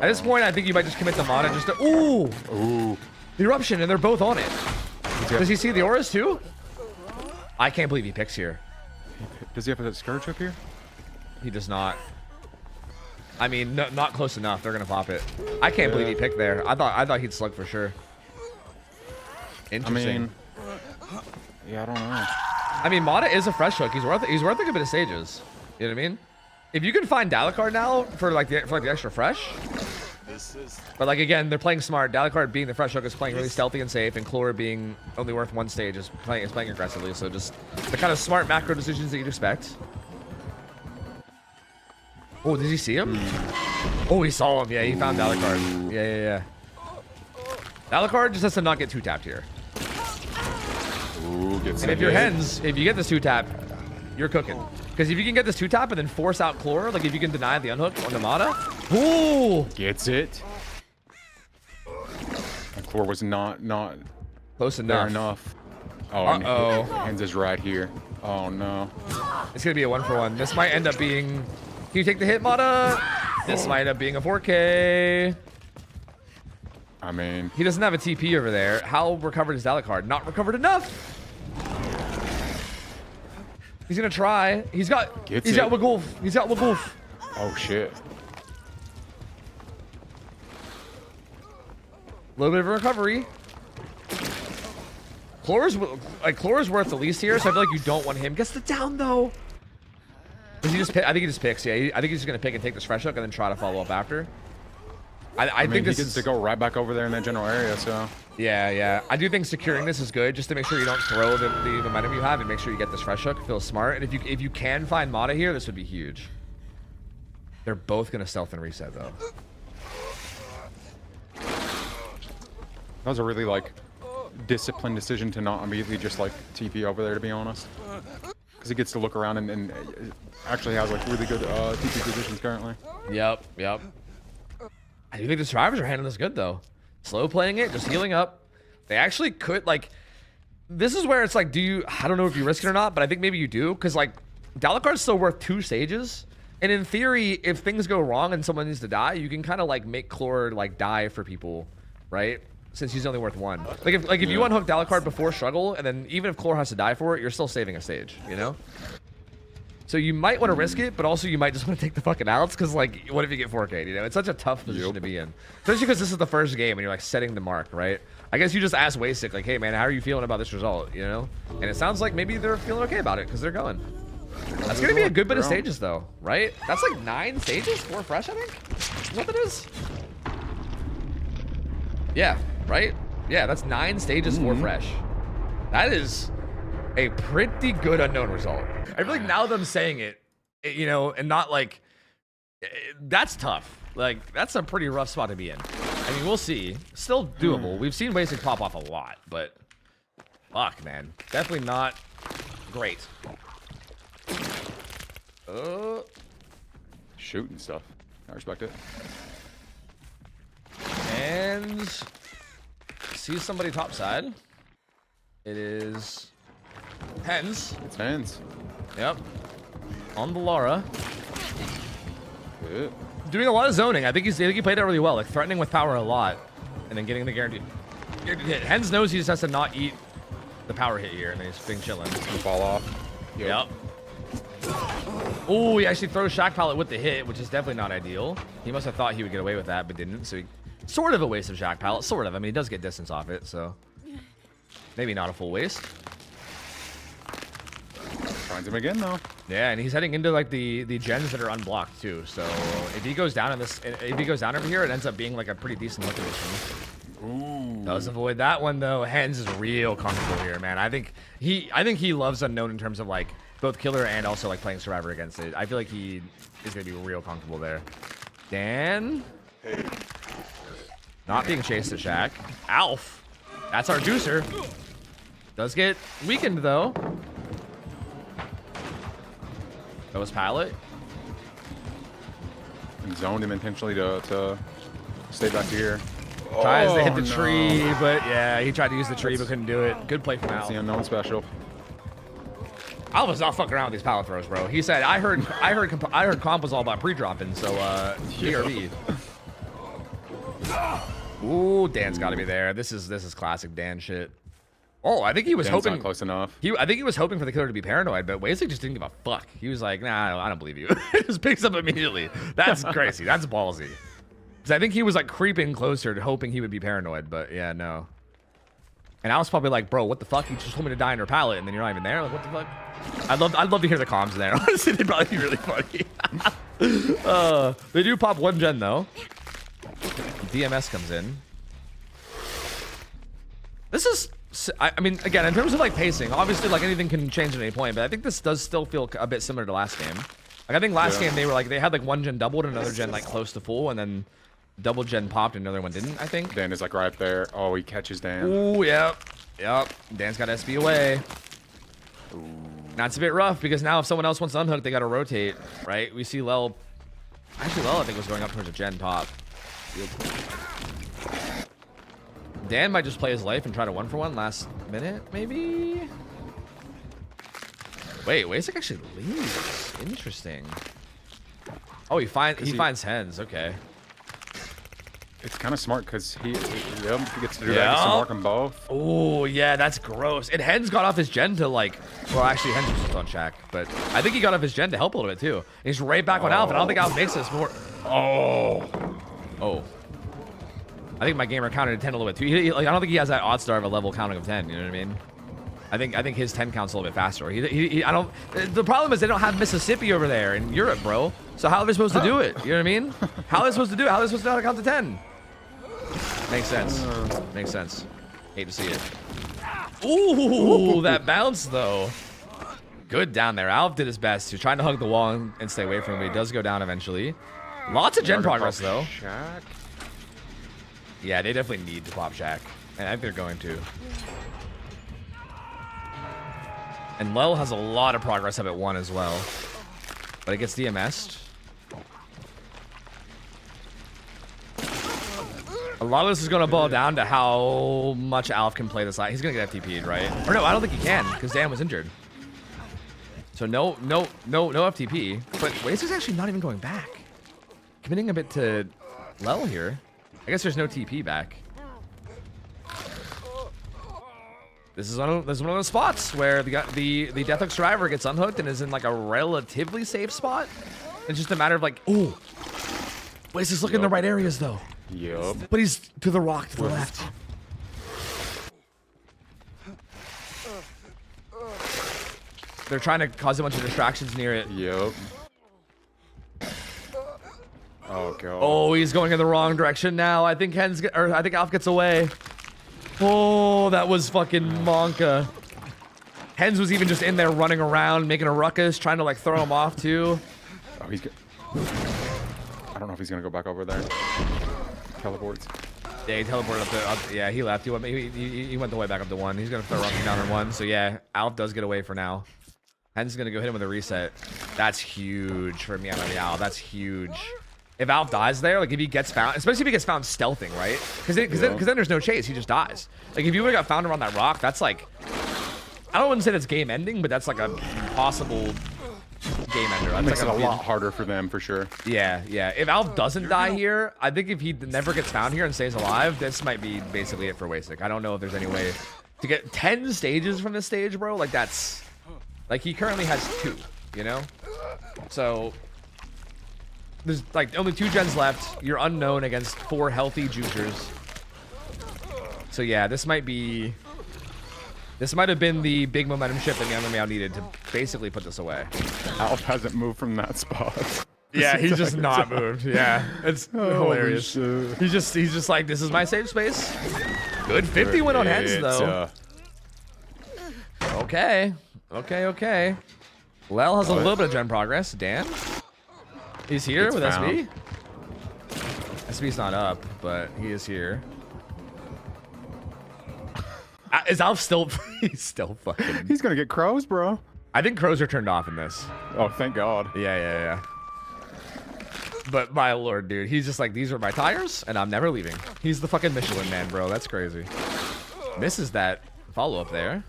At this point, I think you might just commit the Mata just to... Ooh! The Eruption, and they're both on it. Does he see the auras too? I can't believe he picks here. Does he have a Scourge up here? He does not. I mean, no, not close enough. They're gonna pop it. I can't believe he picked there. I thought he'd slug for sure. Interesting. I mean, yeah, I don't know. I mean, Mata is a fresh hook. He's worth a good bit of stages. You know what I mean? If you can find Dalakard now for the extra fresh, but like again, they're playing smart. Dalakard being the fresh hook is playing really stealthy and safe, and Chlor being only worth 1 stage is playing aggressively. So just the kind of smart macro decisions that you'd expect. Oh, did he see him? Oh, he saw him. Yeah, he found Dalakard. Yeah. Dalakard just has to not get 2-tapped here. Ooh, gets and if you're Hens, if you get this 2-tap, you're cooking. Because if you can get this 2-tap and then force out Chlor, like if you can deny the unhook on the Mata, ooh! Gets it. And Chlor was not close enough. Oh, and Hens is right here. Oh no. It's gonna be a 1-for-1. This might end up being. Can you take the hit, Mata? This might end up being a 4K. I mean, he doesn't have a TP over there. How recovered is Dalakard? Not recovered enough. He's gonna try. He's got Wagulf. He's got Wagulf. Oh shit. A little bit of a recovery. Chlor's worth the least here, so I feel like you don't want him. Gets the down though. Does he just? I think he just picks. Yeah, I think he's just gonna pick and take this fresh hook and then try to follow up after. I think this he gets to go right back over there in that general area. So yeah. I do think securing this is good, just to make sure you don't throw the momentum you have and make sure you get this fresh hook. Feel smart, and if you can find Mata here, this would be huge. They're both gonna stealth and reset though. That was a really like disciplined decision to not immediately just like TP over there, to be honest, because he gets to look around and actually has like really good TP positions currently. Yep. I do think the survivors are handling this good though. Slow playing it, just healing up. They actually could like. This is where it's like, I don't know if you risk it or not, but I think maybe you do, because like Dalakard's still worth 2 stages, and in theory, if things go wrong and someone needs to die, you can kind of like make Chlor like die for people, right? Since he's only worth 1. Like if you unhook Dalakard before struggle, and then even if Chlor has to die for it, you're still saving a stage, you know? So you might want to risk it, but also you might just want to take the fucking outs, because like, what if you get 4K? You know, it's such a tough position to be in, especially because this is the first game and you're like setting the mark, right? I guess you just ask Wasik like, hey man, how are you feeling about this result? You know, and it sounds like maybe they're feeling okay about it because they're going. That's gonna be a good bit of stages though, right? That's like 9 stages, 4 fresh, I think. Is what that is? Yeah, right? Yeah, that's 9 stages, 4 fresh. That is a pretty good unknown result. I feel like now that I'm saying it, you know, and not like, that's tough. Like, that's a pretty rough spot to be in. I mean, we'll see. Still doable. We've seen Wasik pop off a lot, but fuck, man. Definitely not great. Shooting stuff. I respect it. And see somebody topside. It is Hens. It's Hens. Yep. On the Lara. Good. Doing a lot of zoning. I think he played that really well, like threatening with power a lot, and then getting the guaranteed hit. Hens knows he just has to not eat the power hit here, and then he's being chilling. It's gonna fall off. Yep. Oh, he actually throws Shock Pallet with the hit, which is definitely not ideal. He must have thought he would get away with that, but didn't. So he, sort of a waste of Shock Pallet. Sort of. I mean, he does get distance off it, so maybe not a full waste. Finds him again, though. Yeah, and he's heading into like the gens that are unblocked too. So if he goes down in this, if he goes down over here, it ends up being like a pretty decent look position. Ooh. Does avoid that one though. Hens is real comfortable here, man. I think he loves Unknown in terms of like both killer and also like playing survivor against it. I feel like he is gonna be real comfortable there. Dan, not being chased at Shaq. Alf, that's our juicer. Does get weakened though. That was Pallet. And zoned him intentionally to stay back here. Tries to hit the tree, but yeah, he tried to use the tree but couldn't do it. Good play from Alf. That's the Unknown special. Alf was not fucking around with these pallet throws, bro. He said, I heard comp was all about pre-dropping, so BRB. Ooh, Dan's got to be there. This is classic Dan shit. Oh, I think he was hoping not close enough. I think he was hoping for the killer to be paranoid, but Wasik just didn't give a fuck. He was like, nah, I don't believe you. Just picks up immediately. That's crazy. That's ballsy. Because I think he was like creeping closer to hoping he would be paranoid, but yeah, no. And I was probably like, bro, what the fuck? You just told me to die in your pallet, and then you're not even there. Like, what the fuck? I'd love to hear the comms in there. Honestly, they'd probably be really funny. They do pop one gen though. DMS comes in. This is, I mean, again, in terms of like pacing, obviously like anything can change at any point, but I think this does still feel a bit similar to last game. Like I think last game they had like one gen doubled and another gen like close to full, and then double gen popped and another one didn't, I think. Dan is like right there. Oh, he catches Dan. Ooh, yep. Dan's got SB away. Ooh. That's a bit rough because now if someone else wants to unhook, they got to rotate, right? We see Lel. Actually, Lel I think was going up towards a gen pop. Dan might just play his life and try to 1-for-1 last minute, maybe? Wait, Wasik actually leaves. Interesting. Oh, he finds hens. Okay. It's kind of smart because he gets to do that. He gets to mark them both. Oh, yeah, that's gross. And Hens got off his gen to like, well, actually, Hens was just on Shaq, but I think he got off his gen to help a little bit too. And he's right back on Alf, and I don't think Alf makes this more. Oh. I think my gamer counted to 10 a little bit too. Like, I don't think he has that odd star of a level counting of 10. You know what I mean? I think his 10 counts a little bit faster. I don't. The problem is they don't have Mississippi over there in Europe, bro. So how are they supposed to do it? You know what I mean? How are they supposed to do it? How are they supposed to know how to count to 10? Makes sense. Makes sense. Hate to see it. Ooh, that bounce though. Good down there. Alf did his best. He's trying to hug the wall and stay away from him, but he does go down eventually. Lots of gen progress though. Shaq. Yeah, they definitely need to pop Shaq, and I think they're going to. And Lel has a lot of progress up at 1 as well, but it gets DMS'd. A lot of this is going to boil down to how much Alf can play this line. He's going to get FTP'd, right? Or no, I don't think he can, because Dan was injured. So no FTP. But Waser's actually not even going back. Committing a bit to Lel here. I guess there's no TP back. This is one of those spots where the Deathhook Survivor gets unhooked and is in like a relatively safe spot. It's just a matter of like, ooh, Waser's looking in the right areas though. Yup. But he's to the rock to the left. They're trying to cause a bunch of distractions near it. Yup. Oh god. Oh, he's going in the wrong direction now. I think I think Alf gets away. Oh, that was fucking Monka. Hens was even just in there running around, making a ruckus, trying to like throw him off too. Oh, he's good. I don't know if he's gonna go back over there. Teleports. Yeah, he teleported up. Yeah, he left. He went the way back up to 1. He's gonna throw Ruckus down on 1. So yeah, Alf does get away for now. Hens is gonna go hit him with a reset. That's huge for Meowmeowmeow. That's huge. If Alf dies there, like if he gets found, especially if he gets found stealthing, right? Because then there's no chase. He just dies. Like if you would have got found around that rock, that's like, I don't want to say that's game ending, but that's like a possible game ender. That makes it a lot harder for them for sure. Yeah. If Alf doesn't die here, I think if he never gets found here and stays alive, this might be basically it for Wasik. I don't know if there's any way to get 10 stages from this stage, bro. Like that's, like he currently has 2, you know? So there's like only 2 gens left. You're unknown against 4 healthy juicers. So yeah, this might have been the big momentum shift that Meow needed to basically put this away. Alf hasn't moved from that spot. Yeah, he's just not moved. Yeah, it's hilarious. Shit. He's just like, this is my safe space. Good 50 win on heads though. Okay. Lel has a little bit of gen progress. Dan, he's here with SB. SB's not up, but he is here. Is Alf still? He's still fucking. He's gonna get crows, bro. I think crows are turned off in this. Oh, thank God. Yeah. But my lord, dude, he's just like, these are my tires, and I'm never leaving. He's the fucking Michelin man, bro. That's crazy. Misses that follow-up there.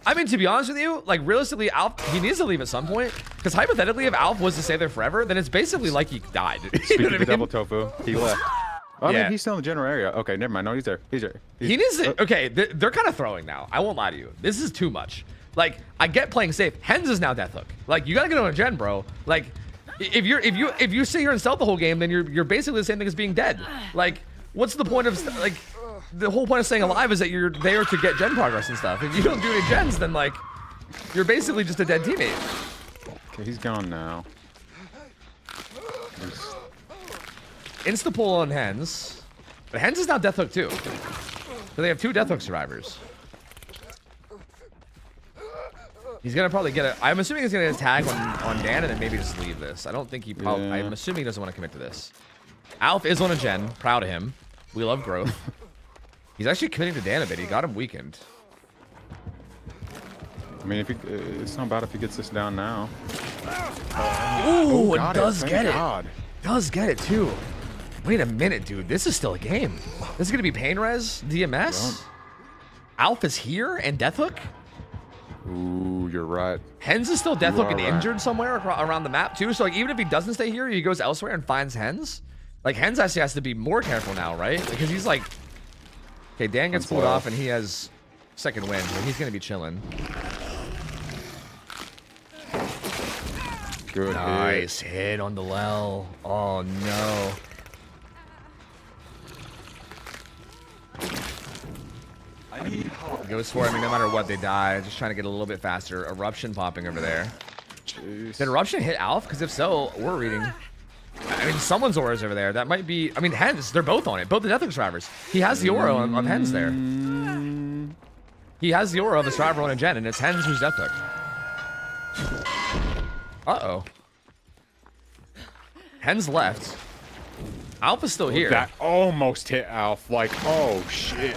I mean, to be honest with you, like, realistically, Alf, he needs to leave at some point. Because hypothetically, if Alf was to stay there forever, then it's basically like he died. Speaking of the double tofu, he left. Oh, Yeah. I mean, he's still in the general area. Okay, never mind. No, he's there. He's there. He needs to. Okay, they're kind of throwing now. I won't lie to you. This is too much. Like, I get playing safe. Hens is now death hook. Like, you gotta get on a gen, bro. Like, if you sit here and stealth the whole game, then you're basically the same thing as being dead. Like, what's the point of like? The whole point of staying alive is that you're there to get gen progress and stuff. If you don't do any gens, then like, you're basically just a dead teammate. Okay, he's gone now. Insta pull on Hens. But Hens is now death hook too. So they have 2 death hook survivors. He's gonna probably get it. I'm assuming he's gonna get a tag on Dan and then maybe just leave this. I don't think he probably. I'm assuming he doesn't want to commit to this. Alf is on a gen. Proud of him. We love growth. He's actually committing to Dan a bit. He got him weakened. I mean, if he, it's not bad if he gets this down now. Ooh, it got does it. get Thank it. God. Does get it too. Wait a minute, dude. This is still a game. This is gonna be pain res DMS. Alf is here and death hook. Ooh, you're right. Hens is still death hook and right. injured somewhere around the map too. So like, even if he doesn't stay here, he goes elsewhere and finds Hens. Like, Hens actually has to be more careful now, right? Because he's like, okay, Dan gets pulled off and he has second win, so he's gonna be chilling. Good Nice hit on the Lel. Oh no. Goes for it. I mean, no matter what, they die. Just trying to get a little bit faster. Eruption popping over there. Jeez. Did Eruption hit Alf? Because if so, we're reading. I mean, someone's aura's over there. That might be. I mean, Hens. They're both on it. Both the Death Hook survivors. He has the aura on Hens there. He has the aura of a survivor on a gen, and it's Hens who's Death Hook. Uh-oh. Hens left. Alf is still here. That almost hit Alf. Like, oh shit.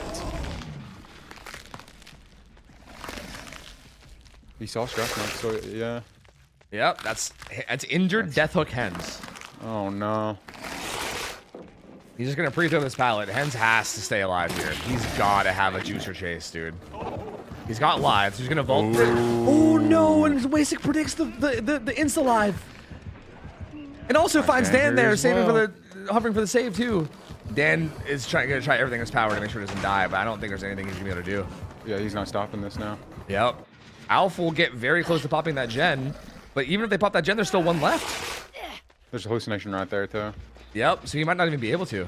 He saw stress now, so yeah. Yep, that's injured Death Hook Hens. Oh no. He's just gonna pre-throw this pallet. Hens has to stay alive here. He's gotta have a juicer chase, dude. He's got lives. He's gonna vault. Oh no! And Wasik predicts the insta live. And also finds Dan there, saving for the hovering for the save too. Dan is gonna try everything in his power to make sure he doesn't die, but I don't think there's anything he's gonna be able to do. Yeah, he's not stopping this now. Yep. Alf will get very close to popping that gen, but even if they pop that gen, there's still one left. There's a hallucination right there too. Yep. So he might not even be able to.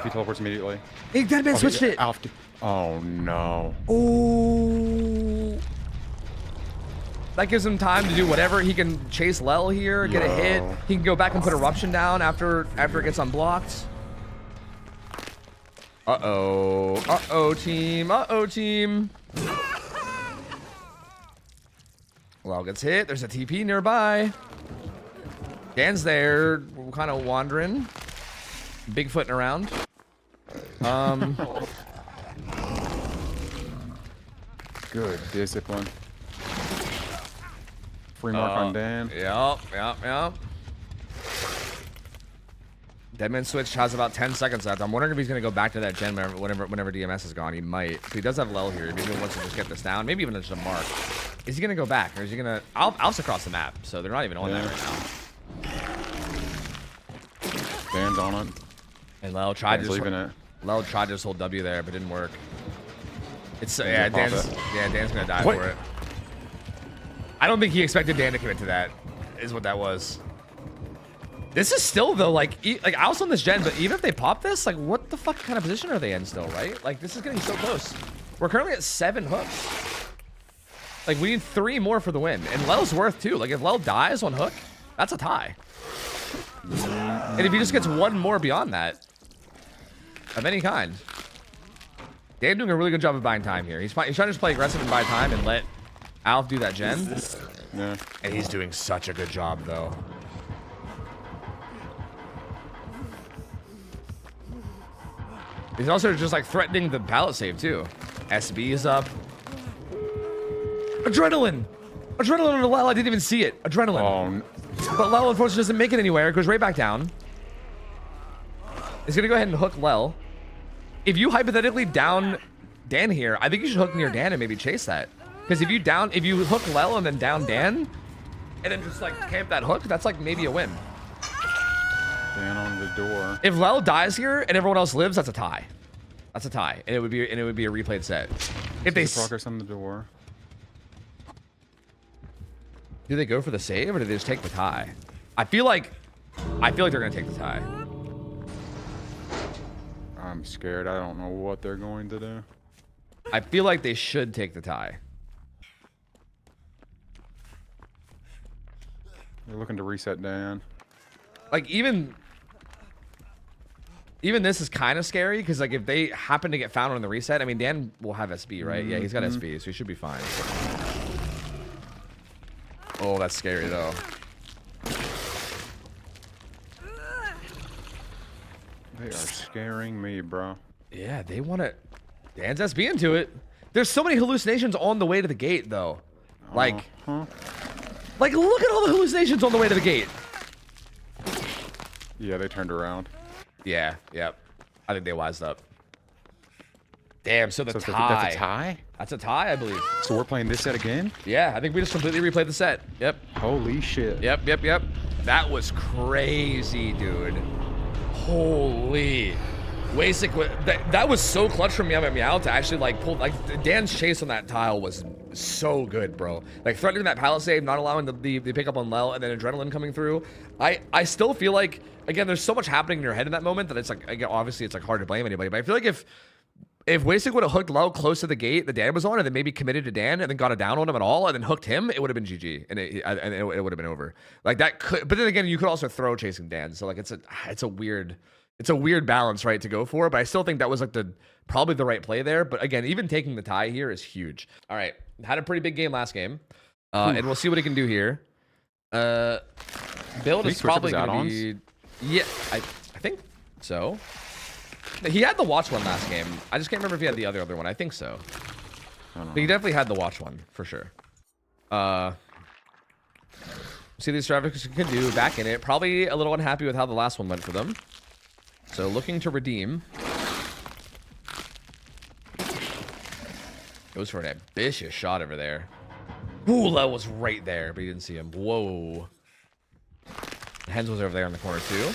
He teleports immediately. Hey, Deadman switched it. Alf. Oh no. Oh. That gives him time to do whatever. He can chase Lel here, get a hit. He can go back and put Eruption down after it gets unblocked. Uh-oh. Uh-oh, team. Uh-oh, team. Lel gets hit. There's a TP nearby. Dan's there, kind of wandering. Bigfooting around. Good discipline. Free mark on Dan. Yep. Deadman switch has about 10 seconds left. I'm wondering if he's going to go back to that gen whenever DMS is gone. He might. So he does have Lel here. Maybe he wants to just get this down. Maybe even just a mark. Is he going to go back? Or is he going to... Alf's across the map, so they're not even on that right now. Dan's on it. And Lel tried Dan's to leaving it. Lel tried to just hold W there, but didn't work. It's... Yeah, Dan's going to die for it. I don't think he expected Dan to commit to that, is what that was. This is still, though, like I was on this gen, but even if they pop this, like, what the fuck kind of position are they in still, right? Like, this is getting so close. We're currently at 7 hooks. Like, we need 3 more for the win. And Lel's worth, too. Like, if Lel dies on hook, that's a tie. And if he just gets 1 more beyond that, of any kind. Dan doing a really good job of buying time here. He's trying to just play aggressive and buy time and let Alf do that gen. Yeah. And he's doing such a good job, though. He's also just like threatening the pallet save too. SB is up. Adrenaline! Adrenaline on Lel, I didn't even see it. Adrenaline. Oh. But Lel unfortunately doesn't make it anywhere. It goes right back down. He's gonna go ahead and hook Lel. If you hypothetically down Dan here, I think you should hook near Dan and maybe chase that. Because if you hook Lel and then down Dan, and then just like camp that hook, that's like maybe a win. Dan on the door. If Lel dies here and everyone else lives, that's a tie. That's a tie, and it would be a replayed set. If they progress on the door. Do they go for the save or do they just take the tie? I feel like they're gonna take the tie. I'm scared. I don't know what they're going to do. I feel like they should take the tie. They're looking to reset Dan. Like even this is kind of scary because like if they happen to get found on the reset, I mean Dan will have SB, right? Yeah, he's got SB, so he should be fine. Oh, that's scary though. They are scaring me, bro. Yeah, they want to. Dan's SB into it. There's so many hallucinations on the way to the gate though. Like, like look at all the hallucinations on the way to the gate. Yeah, they turned around. Yeah, yep. I think they wised up. Damn, so the tie. That's a tie? That's a tie, I believe. So we're playing this set again? Yeah, I think we just completely replayed the set. Yep. Holy shit. Yep. That was crazy, dude. Holy. Wasic, that was so clutch from Meow to actually like pull, like Dan's chase on that tile was so good, bro. Like threatening that pallet save, not allowing the pickup on Lel, and then adrenaline coming through. I still feel like, again, there's so much happening in your head in that moment that it's like, again, obviously it's like hard to blame anybody, but I feel like if Wasic would have hooked Lel close to the gate that Dan was on and then maybe committed to Dan and then got a down on him at all and then hooked him, it would have been GG and it would have been over. Like that could, but then again, you could also throw chasing Dan. So like it's a weird balance, right, to go for, but I still think that was like probably the right play there. But again, even taking the tie here is huge. All right, had a pretty big game last game, and we'll see what he can do here. Build is probably going to be, yeah, I think so. He had the watch one last game. I just can't remember if he had the other one. I think so. But he definitely had the watch one for sure. See these drivers can do back in it. Probably a little unhappy with how the last one went for them. So looking to redeem. Goes for an ambitious shot over there. Ooh, that was right there, but he didn't see him. Whoa. Hens was over there in the corner too.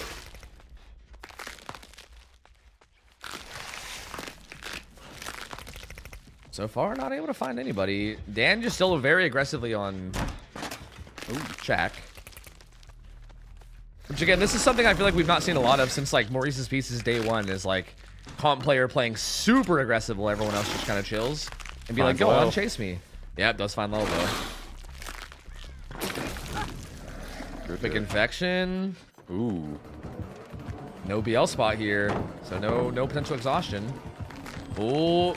So far, not able to find anybody. Dan just still very aggressively on Shaq. Which again, this is something I feel like we've not seen a lot of since like Maurice's Pieces day one is like comp player playing super aggressive while everyone else just kind of chills and be like, go on, chase me. Yeah, it does find low though. Quick infection. Ooh. No BL spot here, so no potential exhaustion. Ooh.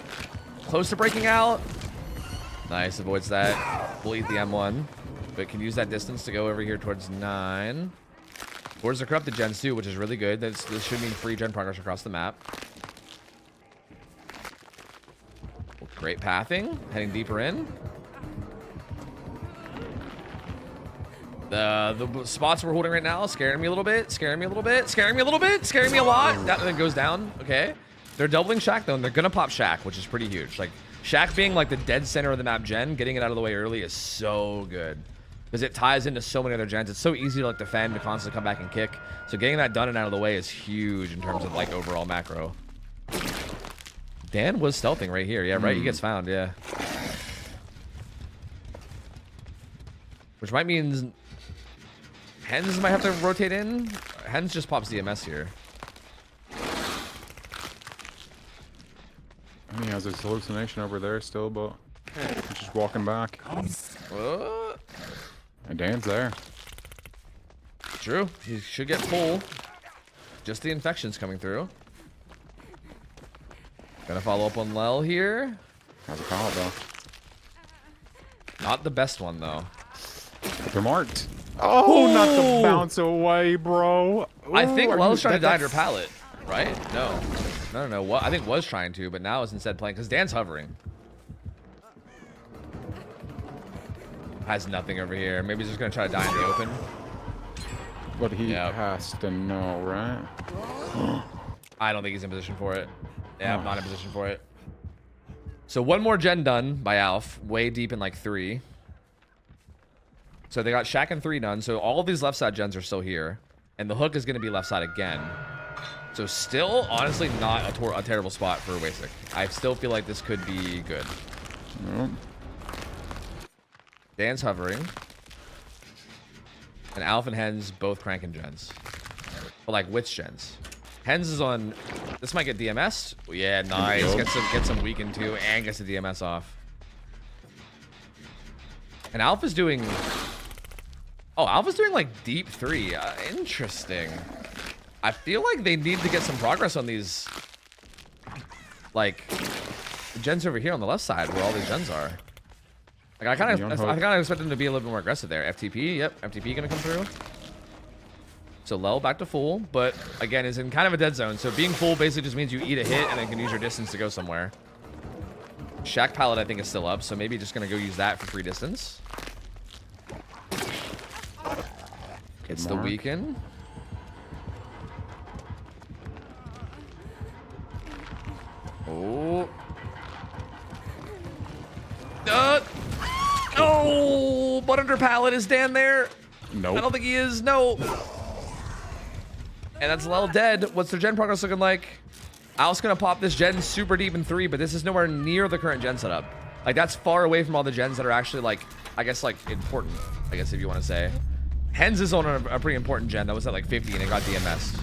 Close to breaking out. Nice, avoids that. We'll eat the M1, but can use that distance to go over here towards 9. Towards the corrupted gens too, which is really good. This should mean free gen progress across the map. Great pathing, heading deeper in. The spots we're holding right now scaring me a little bit, scaring me a little bit, scaring me a little bit, scaring me a lot. That then goes down. Okay. They're doubling Shaq though, and they're gonna pop Shaq, which is pretty huge. Like Shaq being like the dead center of the map gen, getting it out of the way early is so good because it ties into so many other gens. It's so easy to like defend, to constantly come back and kick. So getting that done and out of the way is huge in terms of like overall macro. Dan was stealthing right here. Yeah, right. He gets found. Yeah. Which might mean Hens might have to rotate in. Hens just pops DMS here. He has his hallucination over there still, but he's just walking back. What? And Dan's there. True. He should get full. Just the infections coming through. Gonna follow up on Lel here. How's a call though? Not the best one though. They're marked. Oh, not the bounce away, bro. Ooh, I think Lel's trying to die under pallet, right? No. What I think was trying to, but now is instead playing because Dan's hovering. Has nothing over here. Maybe he's just gonna try to die in the open. But he has to know, right? I don't think he's in position for it. Yeah, I'm not in position for it. So one more gen done by Alf, way deep in like 3. So they got Shaq and 3 done. So all of these left side gens are still here. And the hook is going to be left side again. So still, honestly, not a terrible spot for Wasik. I still feel like this could be good. Dan's hovering. And Alf and Hens both cranking gens. But like which gens? Hens is on. This might get DMS. Yeah, nice. Get some weakened too, and gets the DMS off. And Alpha's doing. Oh, Alpha's doing like deep 3. Interesting. I feel like they need to get some progress on these. Like the gens over here on the left side, where all these gens are. Like I kind of expect them to be a little bit more aggressive there. FTP, yep, FTP gonna come through. So Lel back to full, but again is in kind of a dead zone. So being full basically just means you eat a hit and then can use your distance to go somewhere. Shaq pallet I think is still up, so maybe just gonna go use that for free distance. It's the weaken. Oh. Oh, but under pallet is Dan there? Nope. I don't think he is. No. And that's Lel dead. What's their gen progress looking like? Al's gonna pop this gen super deep in 3, but this is nowhere near the current gen setup. Like that's far away from all the gens that are actually like, I guess like important, I guess if you want to say. Hens is on a pretty important gen that was at like 50 and it got DMS.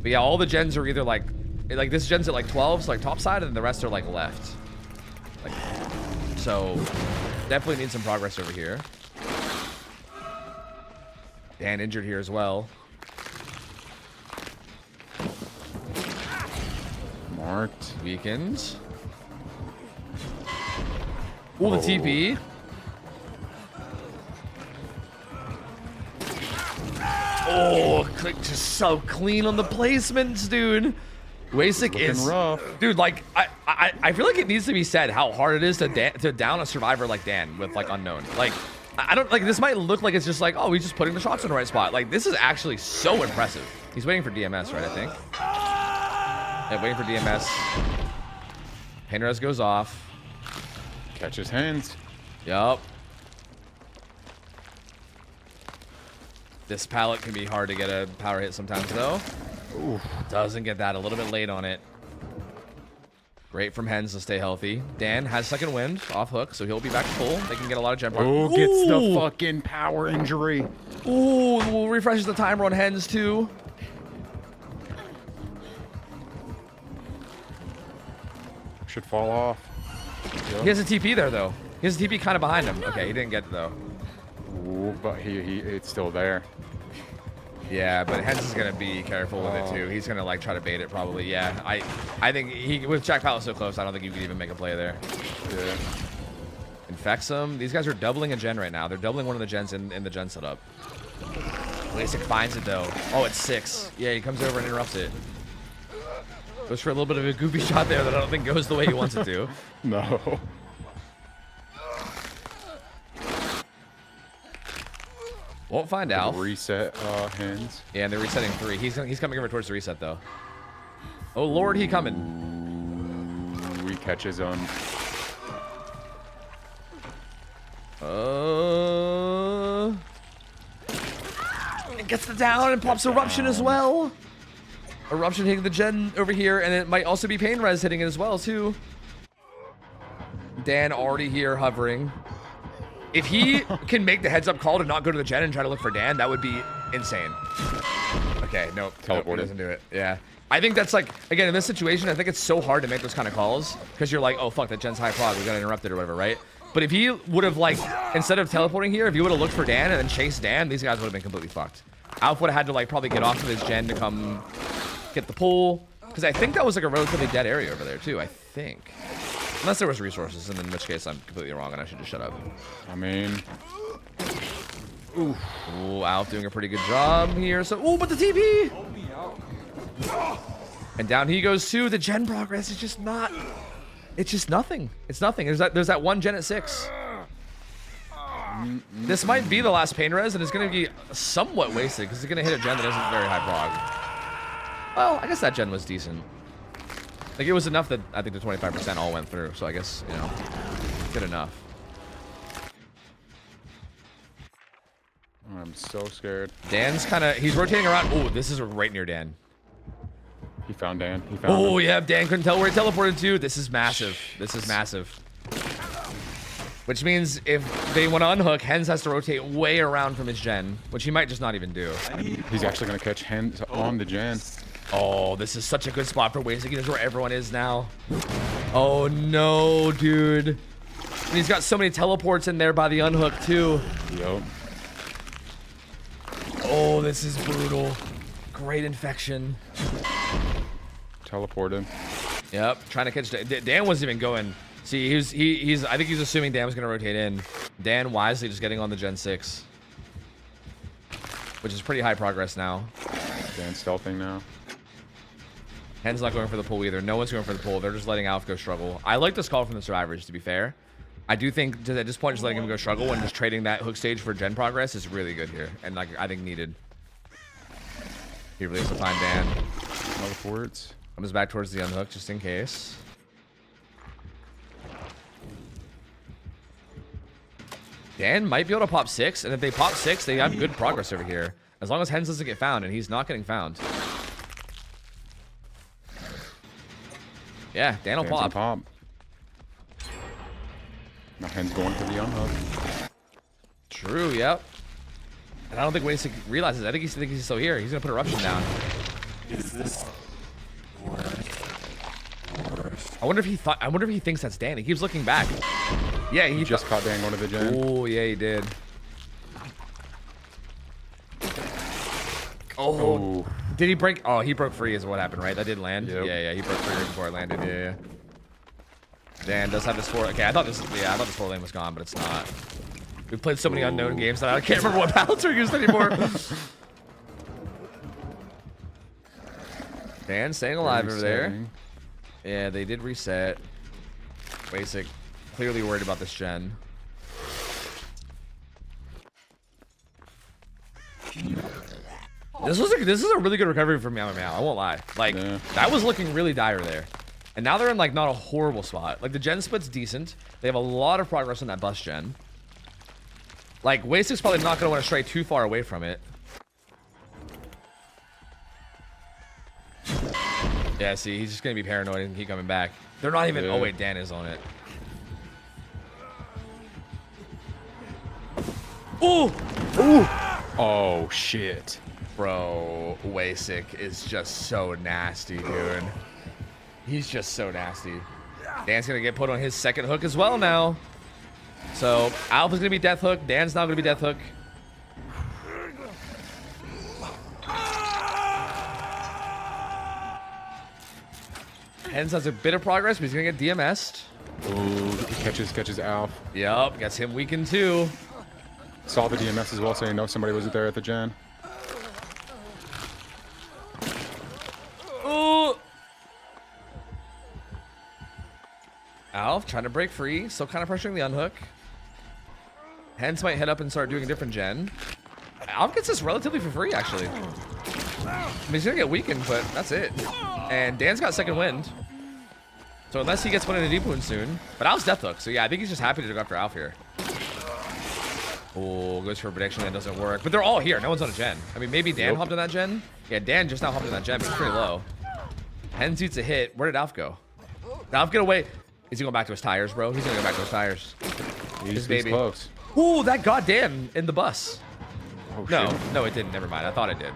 But yeah, all the gens are either like this gen's at like 12, so like top side, and the rest are like left. Like, so definitely need some progress over here. Dan injured here as well. Marked. Weakens. Ooh, the TP. Oh, click just so clean on the placements, dude. Wasik is rough. Dude, like I feel like it needs to be said how hard it is to down a survivor like Dan with like unknown. Like I don't like this might look like it's just like, oh, he's just putting the shots in the right spot. Like this is actually so impressive. He's waiting for DMS, right? I think. Yeah, waiting for DMS. Painterez goes off. Catches hands. Yup. This pallet can be hard to get a power hit sometimes, though. Ooh, doesn't get that. A little bit late on it. Great from Hens to stay healthy. Dan has second wind off hook, so he'll be back to full. They can get a lot of gem power. Oh, gets the fucking power injury. Ooh, we'll refresh the timer on Hens, too. Should fall off. Yep. He has a TP there, though. He has a TP kind of behind him. Okay, he didn't get it, though. Ooh, but it's still there. Yeah, but Hens is gonna be careful with it too. He's gonna like try to bait it probably. Yeah, I think he with Jack Pallet so close, I don't think you could even make a play there. Yeah. Infects him. These guys are doubling a gen right now. They're doubling one of the gens in the gen setup. Wasik finds it though. Oh, it's 6. Yeah, he comes over and interrupts it. Goes for a little bit of a goofy shot there that I don't think goes the way he wants it to. No. Won't find out. Reset hands. Yeah, and they're resetting 3. He's coming over towards the reset though. Oh Lord, he coming. Ooh, he catches on. It gets the down and pops Eruption as well. Eruption hitting the gen over here, and it might also be Pain Res hitting it as well too. Dan already here hovering. If he can make the heads up call to not go to the gen and try to look for Dan, that would be insane. Okay, nope. Teleport doesn't do it. Yeah. I think that's like, again, in this situation, I think it's so hard to make those kind of calls because you're like, oh, fuck, that gen's high prog. We got interrupted or whatever, right? But if he would have, like, instead of teleporting here, if he would have looked for Dan and then chased Dan, these guys would have been completely fucked. Alf would have had to, like, probably get off of his gen to come get the pull. Because I think that was, like, a relatively dead area over there, too, I think. Unless there was resources, and in which case I'm completely wrong and I should just shut up. I mean... Ooh, Alf doing a pretty good job here. So, ooh, but the TP! And down he goes too. The gen progress is just not... It's just nothing. It's nothing. There's that one gen at 6. This might be the last pain res, and it's going to be somewhat wasted because it's going to hit a gen that isn't very high prog. Well, I guess that gen was decent. Like, it was enough that I think the 25% all went through, so I guess, you know, good enough. I'm so scared. Dan's kind of... He's rotating around. Oh, this is right near Dan. He found Dan. He found him. Yeah, Dan couldn't tell where he teleported to. This is massive. This is massive. Which means if they want to unhook, Hens has to rotate way around from his gen, which he might just not even do. He's actually going to catch Hens on the gen. Oh, this is such a good spot for Wasting. He knows where everyone is now. Oh, no, dude. And he's got so many teleports in there by the unhook, too. Yup. Oh, this is brutal. Great infection. Teleported. Yep, trying to catch Dan. Dan wasn't even going. See, he's I think he's assuming Dan was going to rotate in. Dan wisely just getting on the Gen 6. Which is pretty high progress now. Dan stealthing now. Hen's not going for the pull either. No one's going for the pull. They're just letting Alf go struggle. I like this call from the survivors, to be fair. I do think at this point just letting him go struggle and just trading that hook stage for gen progress is really good here. And like I think needed. He really has to find Dan. Teleports. Comes back towards the unhook just in case. Dan might be able to pop 6, and if they pop 6, they have good progress over here. As long as Hens doesn't get found, and he's not getting found. Yeah, Dan will pop. Now Hens going for the unhook. True, yep. And I don't think Wasting realizes. I think he's still here. He's gonna put Eruption down. Is this I wonder if he thinks that's Dan. He keeps looking back. Yeah, he just caught Dan going to the gen. Oh yeah, he did. Oh. Did he break? Oh, he broke free is what happened, right? That did land. Yep. Yeah, he broke free right before it landed. Yeah. Dan does have this 4. Okay, I thought this 4 lane was gone, but it's not. We've played so many unknown games that I can't remember what balance are used anymore. Dan staying alive over there. Yeah, they did reset. Basic, clearly worried about this gen. This is a really good recovery for Meowmeowmeow. I won't lie. Like that was looking really dire there. And now they're in like not a horrible spot. Like the gen split's decent. They have a lot of progress on that bus gen. Like Wasting's probably not gonna want to stray too far away from it. Yeah, see, he's just gonna be paranoid and keep coming back. They're not even. Oh wait, Dan is on it. Ooh! Ooh! Oh shit. Bro, Wasik is just so nasty, dude. He's just so nasty. Dan's gonna get put on his second hook as well now. So Alpha's gonna be death hook. Dan's now gonna be death hook. Hens has a bit of progress, but he's gonna get DMS'd. Ooh, catches Alf. Yup, gets him weakened too. Saw the DMS as well, so you know somebody was there at the gen. Ooh. Alf trying to break free, still kind of pressuring the unhook. Hens might head up and start doing a different gen. Alf gets this relatively for free, actually. I mean, he's gonna get weakened, but that's it. And Dan's got second wind. So unless he gets put in a deep wound soon. But Alf's death hook, so yeah, I think he's just happy to go after Alf here. Oh, goes for a prediction that doesn't work. But they're all here. No one's on a gen. I mean, maybe Dan hopped on that gen. Yeah, Dan just now hopped on that gen, but it's pretty low. Hens eats a hit. Where did Alf go? Did Alf get away? Is he going back to his tires, bro? He's gonna go back to his tires. He's close. Ooh, that got Dan in the bus. Oh, No, shit. no, it didn't. Never mind. I thought it did.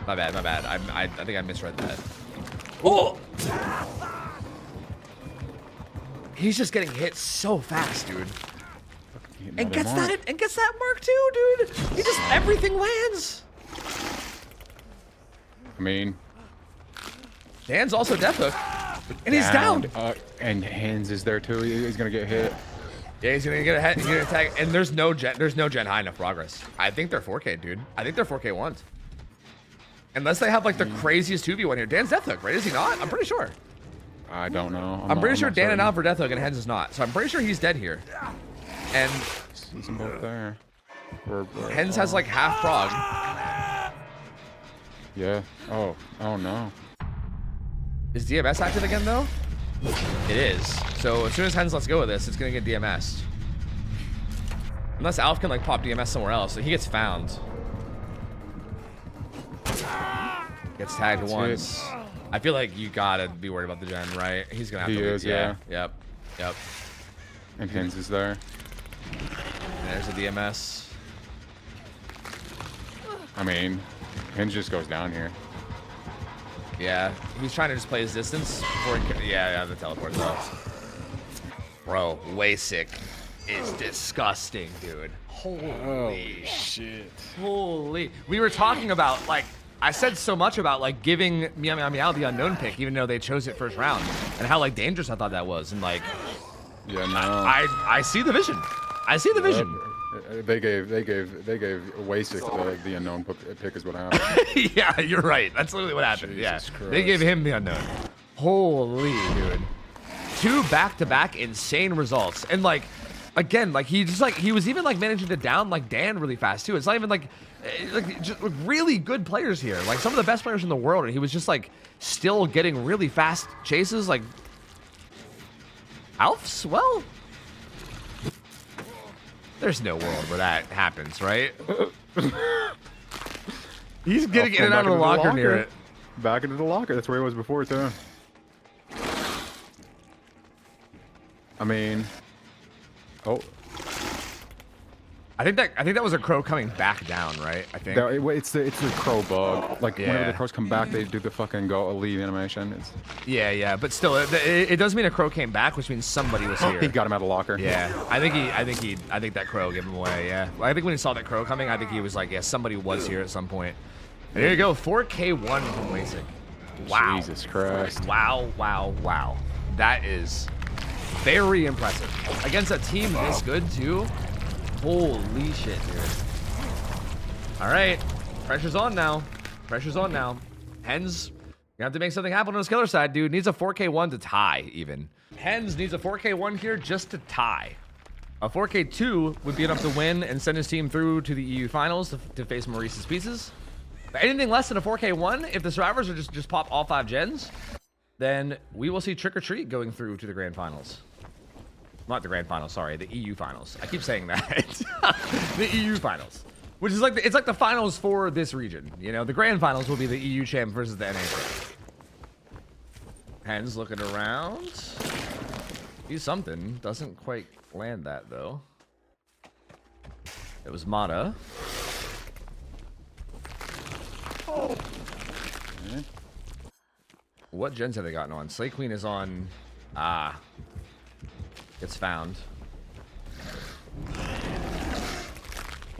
My bad, my bad. I think I misread that. Oh! He's just getting hit so fast, dude. And gets that mark too, dude. He just everything lands. I mean, Dan's also death hook, and he's down. And Hens is there too. He's gonna get hit. Yeah, he's gonna get a head. He's gonna attack, and there's no gen high enough progress. I think they're 4K, dude. I think they're 4K ones. Unless they have like the craziest 2v1 here. Dan's death hook, right? Is he not? I'm pretty sure. I don't know. I'm pretty sure Dan and Al for death hook and Hens is not. So I'm pretty sure he's dead here. And see them both there. Hens has like half prog. Yeah. Oh no. Is DMS active again though? It is. So as soon as Hens lets go of this, it's gonna get DMS'd. Unless Alf can like pop DMS somewhere else, so he gets found. Gets tagged once. I feel like you gotta be worried about the gen, right? He's gonna have to is, yeah. Yep. And Hens is there. And there's a DMS. I mean, Hens just goes down here. Yeah, he's trying to just play his distance before he yeah, the teleport's off. Bro, Wasik is disgusting, dude. Holy shit. Holy. We were talking about, like, I said so much about, like, giving Meow the unknown pick, even though they chose it first round, and how, like, dangerous I thought that was, and, like, yeah, no. I see the vision. I see the vision. They gave Wasik the unknown pick is what happened. Yeah, you're right. That's literally what happened. Jesus Yeah, Christ. they gave him the unknown. Holy dude, 2 back-to-back insane results, and like, again, like he was even like managing to down like Dan really fast too. It's not even like just really good players here, like some of the best players in the world, and he was just like still getting really fast chases. Like Alf's, well, there's no world where that happens, right? He's getting in and out of the locker near it. Back into the locker. That's where he was before, too. I mean, oh, I think that was a crow coming back down, right? I think. it's the crow bug. Like whenever Yeah. the crows come back, they do the fucking leave animation. It's... Yeah, but still, it does mean a crow came back, which means somebody was here. He got him out of locker. Yeah, I think that crow gave him away. Yeah, I think when he saw that crow coming, I think he was like, yeah, somebody was here at some point. And here you go, 4K1 from Wasik. Wow. Jesus Christ. Wow. That is very impressive against a team this good too. Holy shit, dude. All right, pressure's on now. Hens, you have to make something happen on his killer side, dude. Needs a 4K1 to tie, even. Hens needs a 4K1 here just to tie. A 4K2 would be enough to win and send his team through to the EU finals to face Maurice's pieces. But anything less than a 4K1, if the survivors are just pop all 5 gens, then we will see Trick or Treat going through to the grand finals. Not the grand finals, sorry, the EU finals. I keep saying that. The EU finals, which is like it's like the finals for this region. You know, the grand finals will be the EU champ versus the NA champ. Hens looking around. He's something. Doesn't quite land that though. It was Mata. Oh. What gens have they gotten on? Slay Queen is on. Gets found.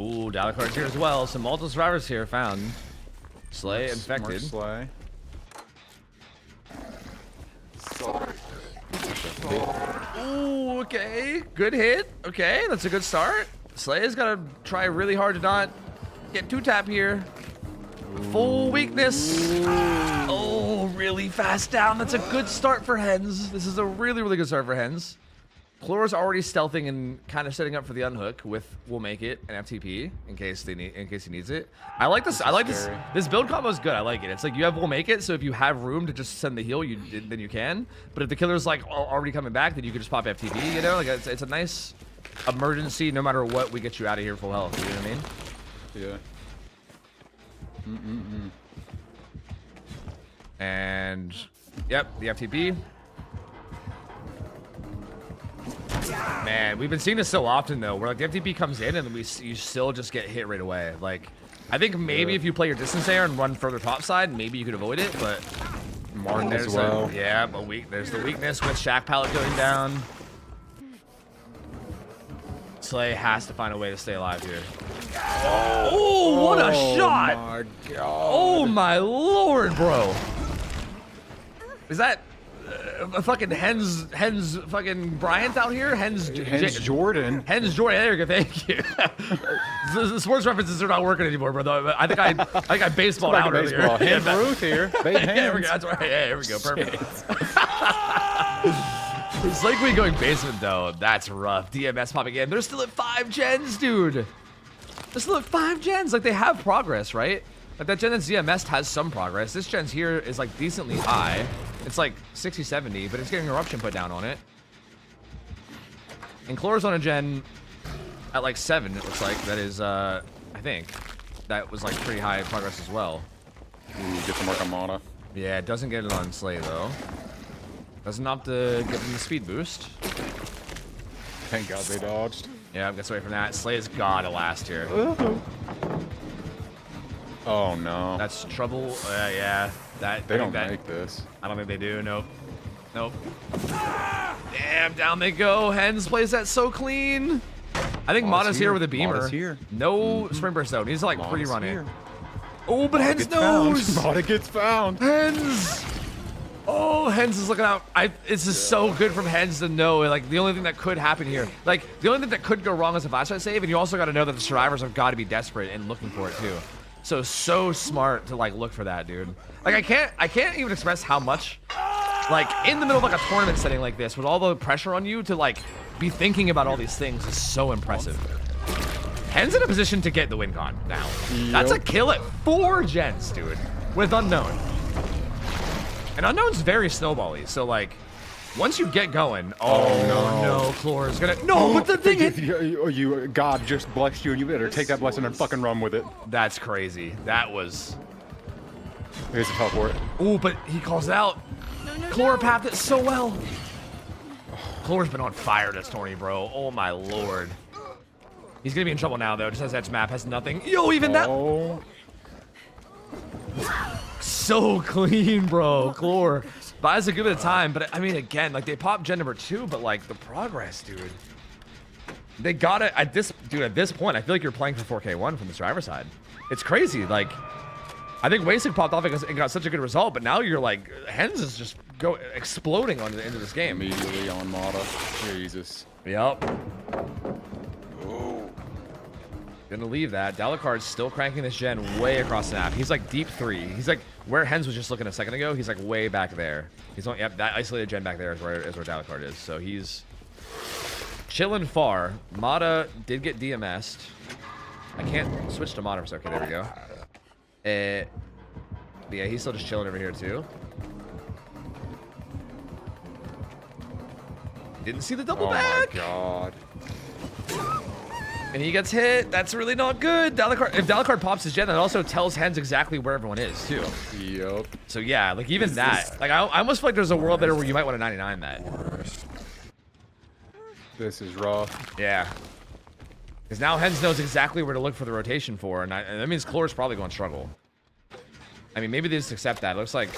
Ooh, Dalacard's here as well. Some multiple survivors here found. Slay infected. Slay. Ooh, okay. Good hit. Okay, that's a good start. Slay's got to try really hard to not get 2-tap here. Full weakness. Oh, really fast down. That's a good start for Hens. This is a really, really good start for Hens. Chlor's already stealthing and kind of setting up for the unhook with "We'll make it" and FTP in case he needs it. I like this. I like this. This build combo is good. I like it. It's like you have "We'll make it," so if you have room to just send the heal, then you can. But if the killer's like already coming back, then you can just pop FTP. You know, like it's a nice emergency. No matter what, we get you out of here full health. You know what I mean? Yeah. And yep, the FTP. Man, we've been seeing this so often though, where like the FTP comes in and you still just get hit right away. Like, I think maybe if you play your distance there and run further topside, maybe you could avoid it. But Martin as well. Yeah, but there's the weakness with Shack Pallet going down. Slay has to find a way to stay alive here. Oh, what a shot! Oh my god! Oh my lord, bro! Is that fucking Hens fucking Bryant out here? Hens Jordan. Hens Jordan. There you go. Thank you. The sports references are not working anymore, bro. I think I baseballed out earlier. Hands Ruth here. Babe hands. Yeah, that's right. Yeah, here we go. Perfect. It's like we going basement though. That's rough. DMS popping in. They're still at 5 gens, dude. They're still at 5 gens. Like they have progress, right? Like that gen that's DMS has some progress. This gen's here is like decently high. It's like 60, 70, but it's getting eruption put down on it. And Chlor's on a gen at like 7, it looks like. That is, I think. That was like pretty high progress as well. Ooh, get the mark on Mana. Yeah, it doesn't get it on Slay though. Doesn't have to give him the speed boost. Thank God they dodged. Yeah, gets away from that. Slay's gotta last here. Oh no. That's trouble. Yeah. They don't make this. I don't think they do. Nope. Nope. Damn, down they go. Hens plays that so clean. I think Mata's here with a beamer. Mata's here. No Spring Burst though. Needs to like pre-run it. Here. Oh, but Hens knows. Mata gets found. Hens. Oh, Hens is looking out. It's just so good from Hens to know, like, the only thing that could happen here, like, the only thing that could go wrong is a flashlight save, and you also got to know that the survivors have got to be desperate and looking for it, too. So smart to, like, look for that, dude. Like, I can't even express how much, like, in the middle of, like, a tournament setting like this, with all the pressure on you to, like, be thinking about all these things is so impressive. Hens in a position to get the win con now. Yep. That's a kill at 4 gens, dude, with Unknown. And Unknown's very snowbally, so like, once you get going, no, Chlor is gonna, but the thing is, God just blessed you, and you better take that blessing and fucking run with it. That's crazy. That was. Here's a teleport. Oh, but he calls it out. Chlor pathed it so well. Chlor's been on fire this tourney, bro. Oh my lord. He's gonna be in trouble now though. Just has edge map, has nothing. Yo, even that. So clean, bro. Chlor buys a good bit of time, but I mean, again, like they popped gen number 2, but like the progress, dude. They got it at this point. I feel like you're playing for 4K1 from the driver side. It's crazy. Like, I think Wasig popped off and got such a good result, but now you're like, Hens is just exploding into this game. Immediately on Mata. Jesus. Yep. Gonna leave that. Dalakard's still cranking this gen way across the map. He's like deep 3. He's like where Hens was just looking a second ago. He's like way back there. He's on, yep, that isolated gen back there is where Dalakard is. So he's chilling far. Mata did get DMS'd. I can't switch to Mata. Okay, there we go. But yeah, he's still just chilling over here too. Didn't see the double back. Oh my god. And he gets hit. That's really not good. If Dalakard pops his gen, that also tells Hens exactly where everyone is, too. Yep. So, yeah, like, even that. Like, I almost feel like there's a world there where you might want to 99 that. This is rough. Yeah. Because now Hens knows exactly where to look for the rotation for, and that means Chlor's probably going to struggle. I mean, maybe they just accept that. It looks like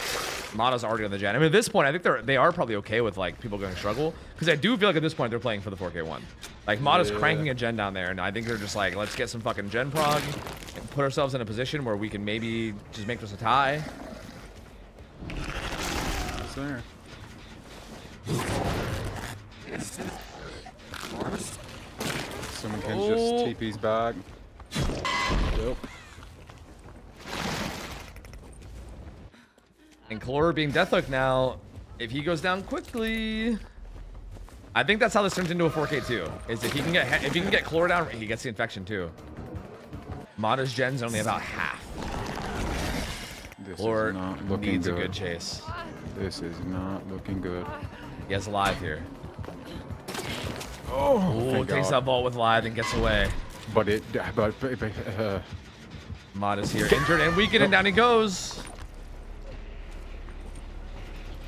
Mata's already on the gen. I mean, at this point, I think they are probably okay with, like, people going to struggle. Because I do feel like at this point, they're playing for the 4K1. Like, Mata's cranking a gen down there, and I think they're just like, let's get some fucking gen prog and put ourselves in a position where we can maybe just make this a tie. It's there. Someone can just TP's back. Yep. And Chlor being Deathhook now, if he goes down quickly, I think that's how this turns into a 4K too. Is if he can get Chlor down, he gets the infection too. Mata's gen's only about half. Chlor needs a good chase. This is not looking good. He has Live here. Oh, takes that ball with Live and gets away. Mata's here, injured and weakened, and down he goes.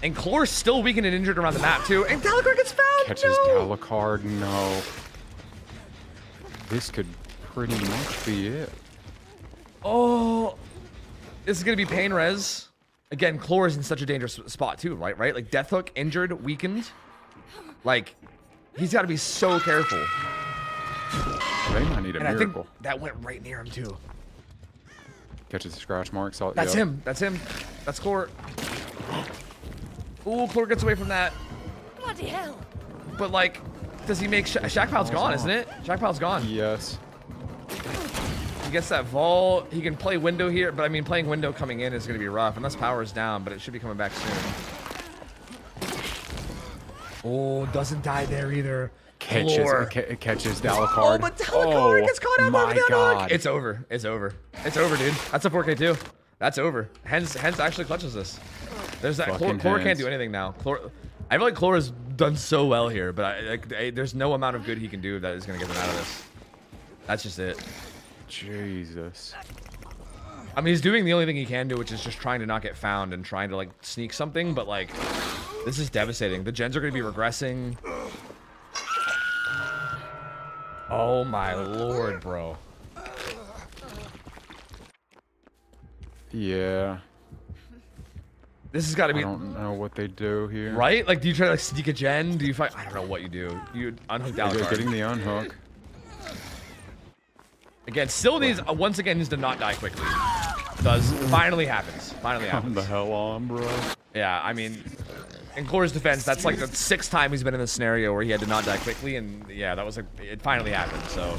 And Chlor's still weakened and injured around the map, too. And Dalacard gets found. Catches No. Dalacard. No. This could pretty much be it. Oh. This is going to be pain res. Again, Chlor is in such a dangerous spot, too, right? Like, Death Hook, injured, weakened. Like, he's got to be so careful. They might need a miracle. I think that went right near him, too. Catches the scratch marks. That's him. That's him. That's Chlor. Ooh, Chlor gets away from that. Bloody hell. But, like, does he make... Shackpile's gone, isn't it? Shackpile's gone. Yes. He gets that Vol. He can play window here, but, I mean, playing window coming in is going to be rough. Unless power is down, but it should be coming back soon. Oh, doesn't die there either. Catches Dalacard. Oh, but Dalacard gets caught out my by the God. hook. It's over. It's over. It's over, dude. That's a 4K2. That's over. Hens actually clutches this. There's that. Chlor can't do anything now. I feel like Chlor has done so well here, but there's no amount of good he can do that is going to get them out of this. That's just it. Jesus. I mean, he's doing the only thing he can do, which is just trying to not get found and trying to, like, sneak something, but, like, this is devastating. The gens are going to be regressing. Oh, my lord, bro. Yeah. This has got to be... I don't know what they do here. Right? Like, do you try to, like, sneak a gen? Do you fight? I don't know what you do. You unhook Dalacard. Getting the unhook. Again, still needs, once again, needs to not die quickly. Does. Finally happens. Finally happens. Come the hell on, bro. Yeah, I mean, in Chlor's defense, that's like the 6th time he's been in this scenario where he had to not die quickly, and yeah, that was like, it finally happened, so.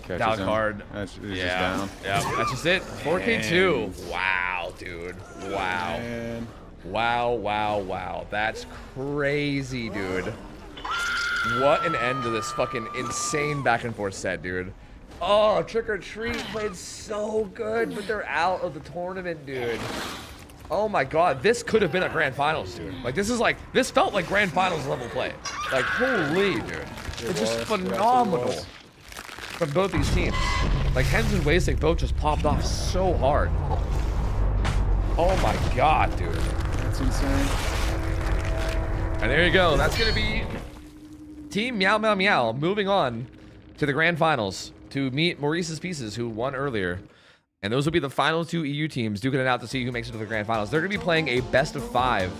Dalacard. That's just down. Yeah, that's just it. 4K2. Wow, dude. Wow. Man. Wow. That's crazy, dude. What an end to this fucking insane back and forth set, dude. Oh, Trick or Treat played so good, but they're out of the tournament, dude. Oh my God, this could have been a grand finals, dude. Like, this felt like grand finals level play. Like, holy, dude. It's just phenomenal from both these teams. Like, Hens and Wasting both just popped off so hard. Oh my God, dude. That's insane. And there you go. That's gonna be Team Meow moving on to the grand finals to meet Maurice's Pieces, who won earlier. And those will be the final 2 EU teams duking it out to see who makes it to the grand finals. They're going to be playing a best of 5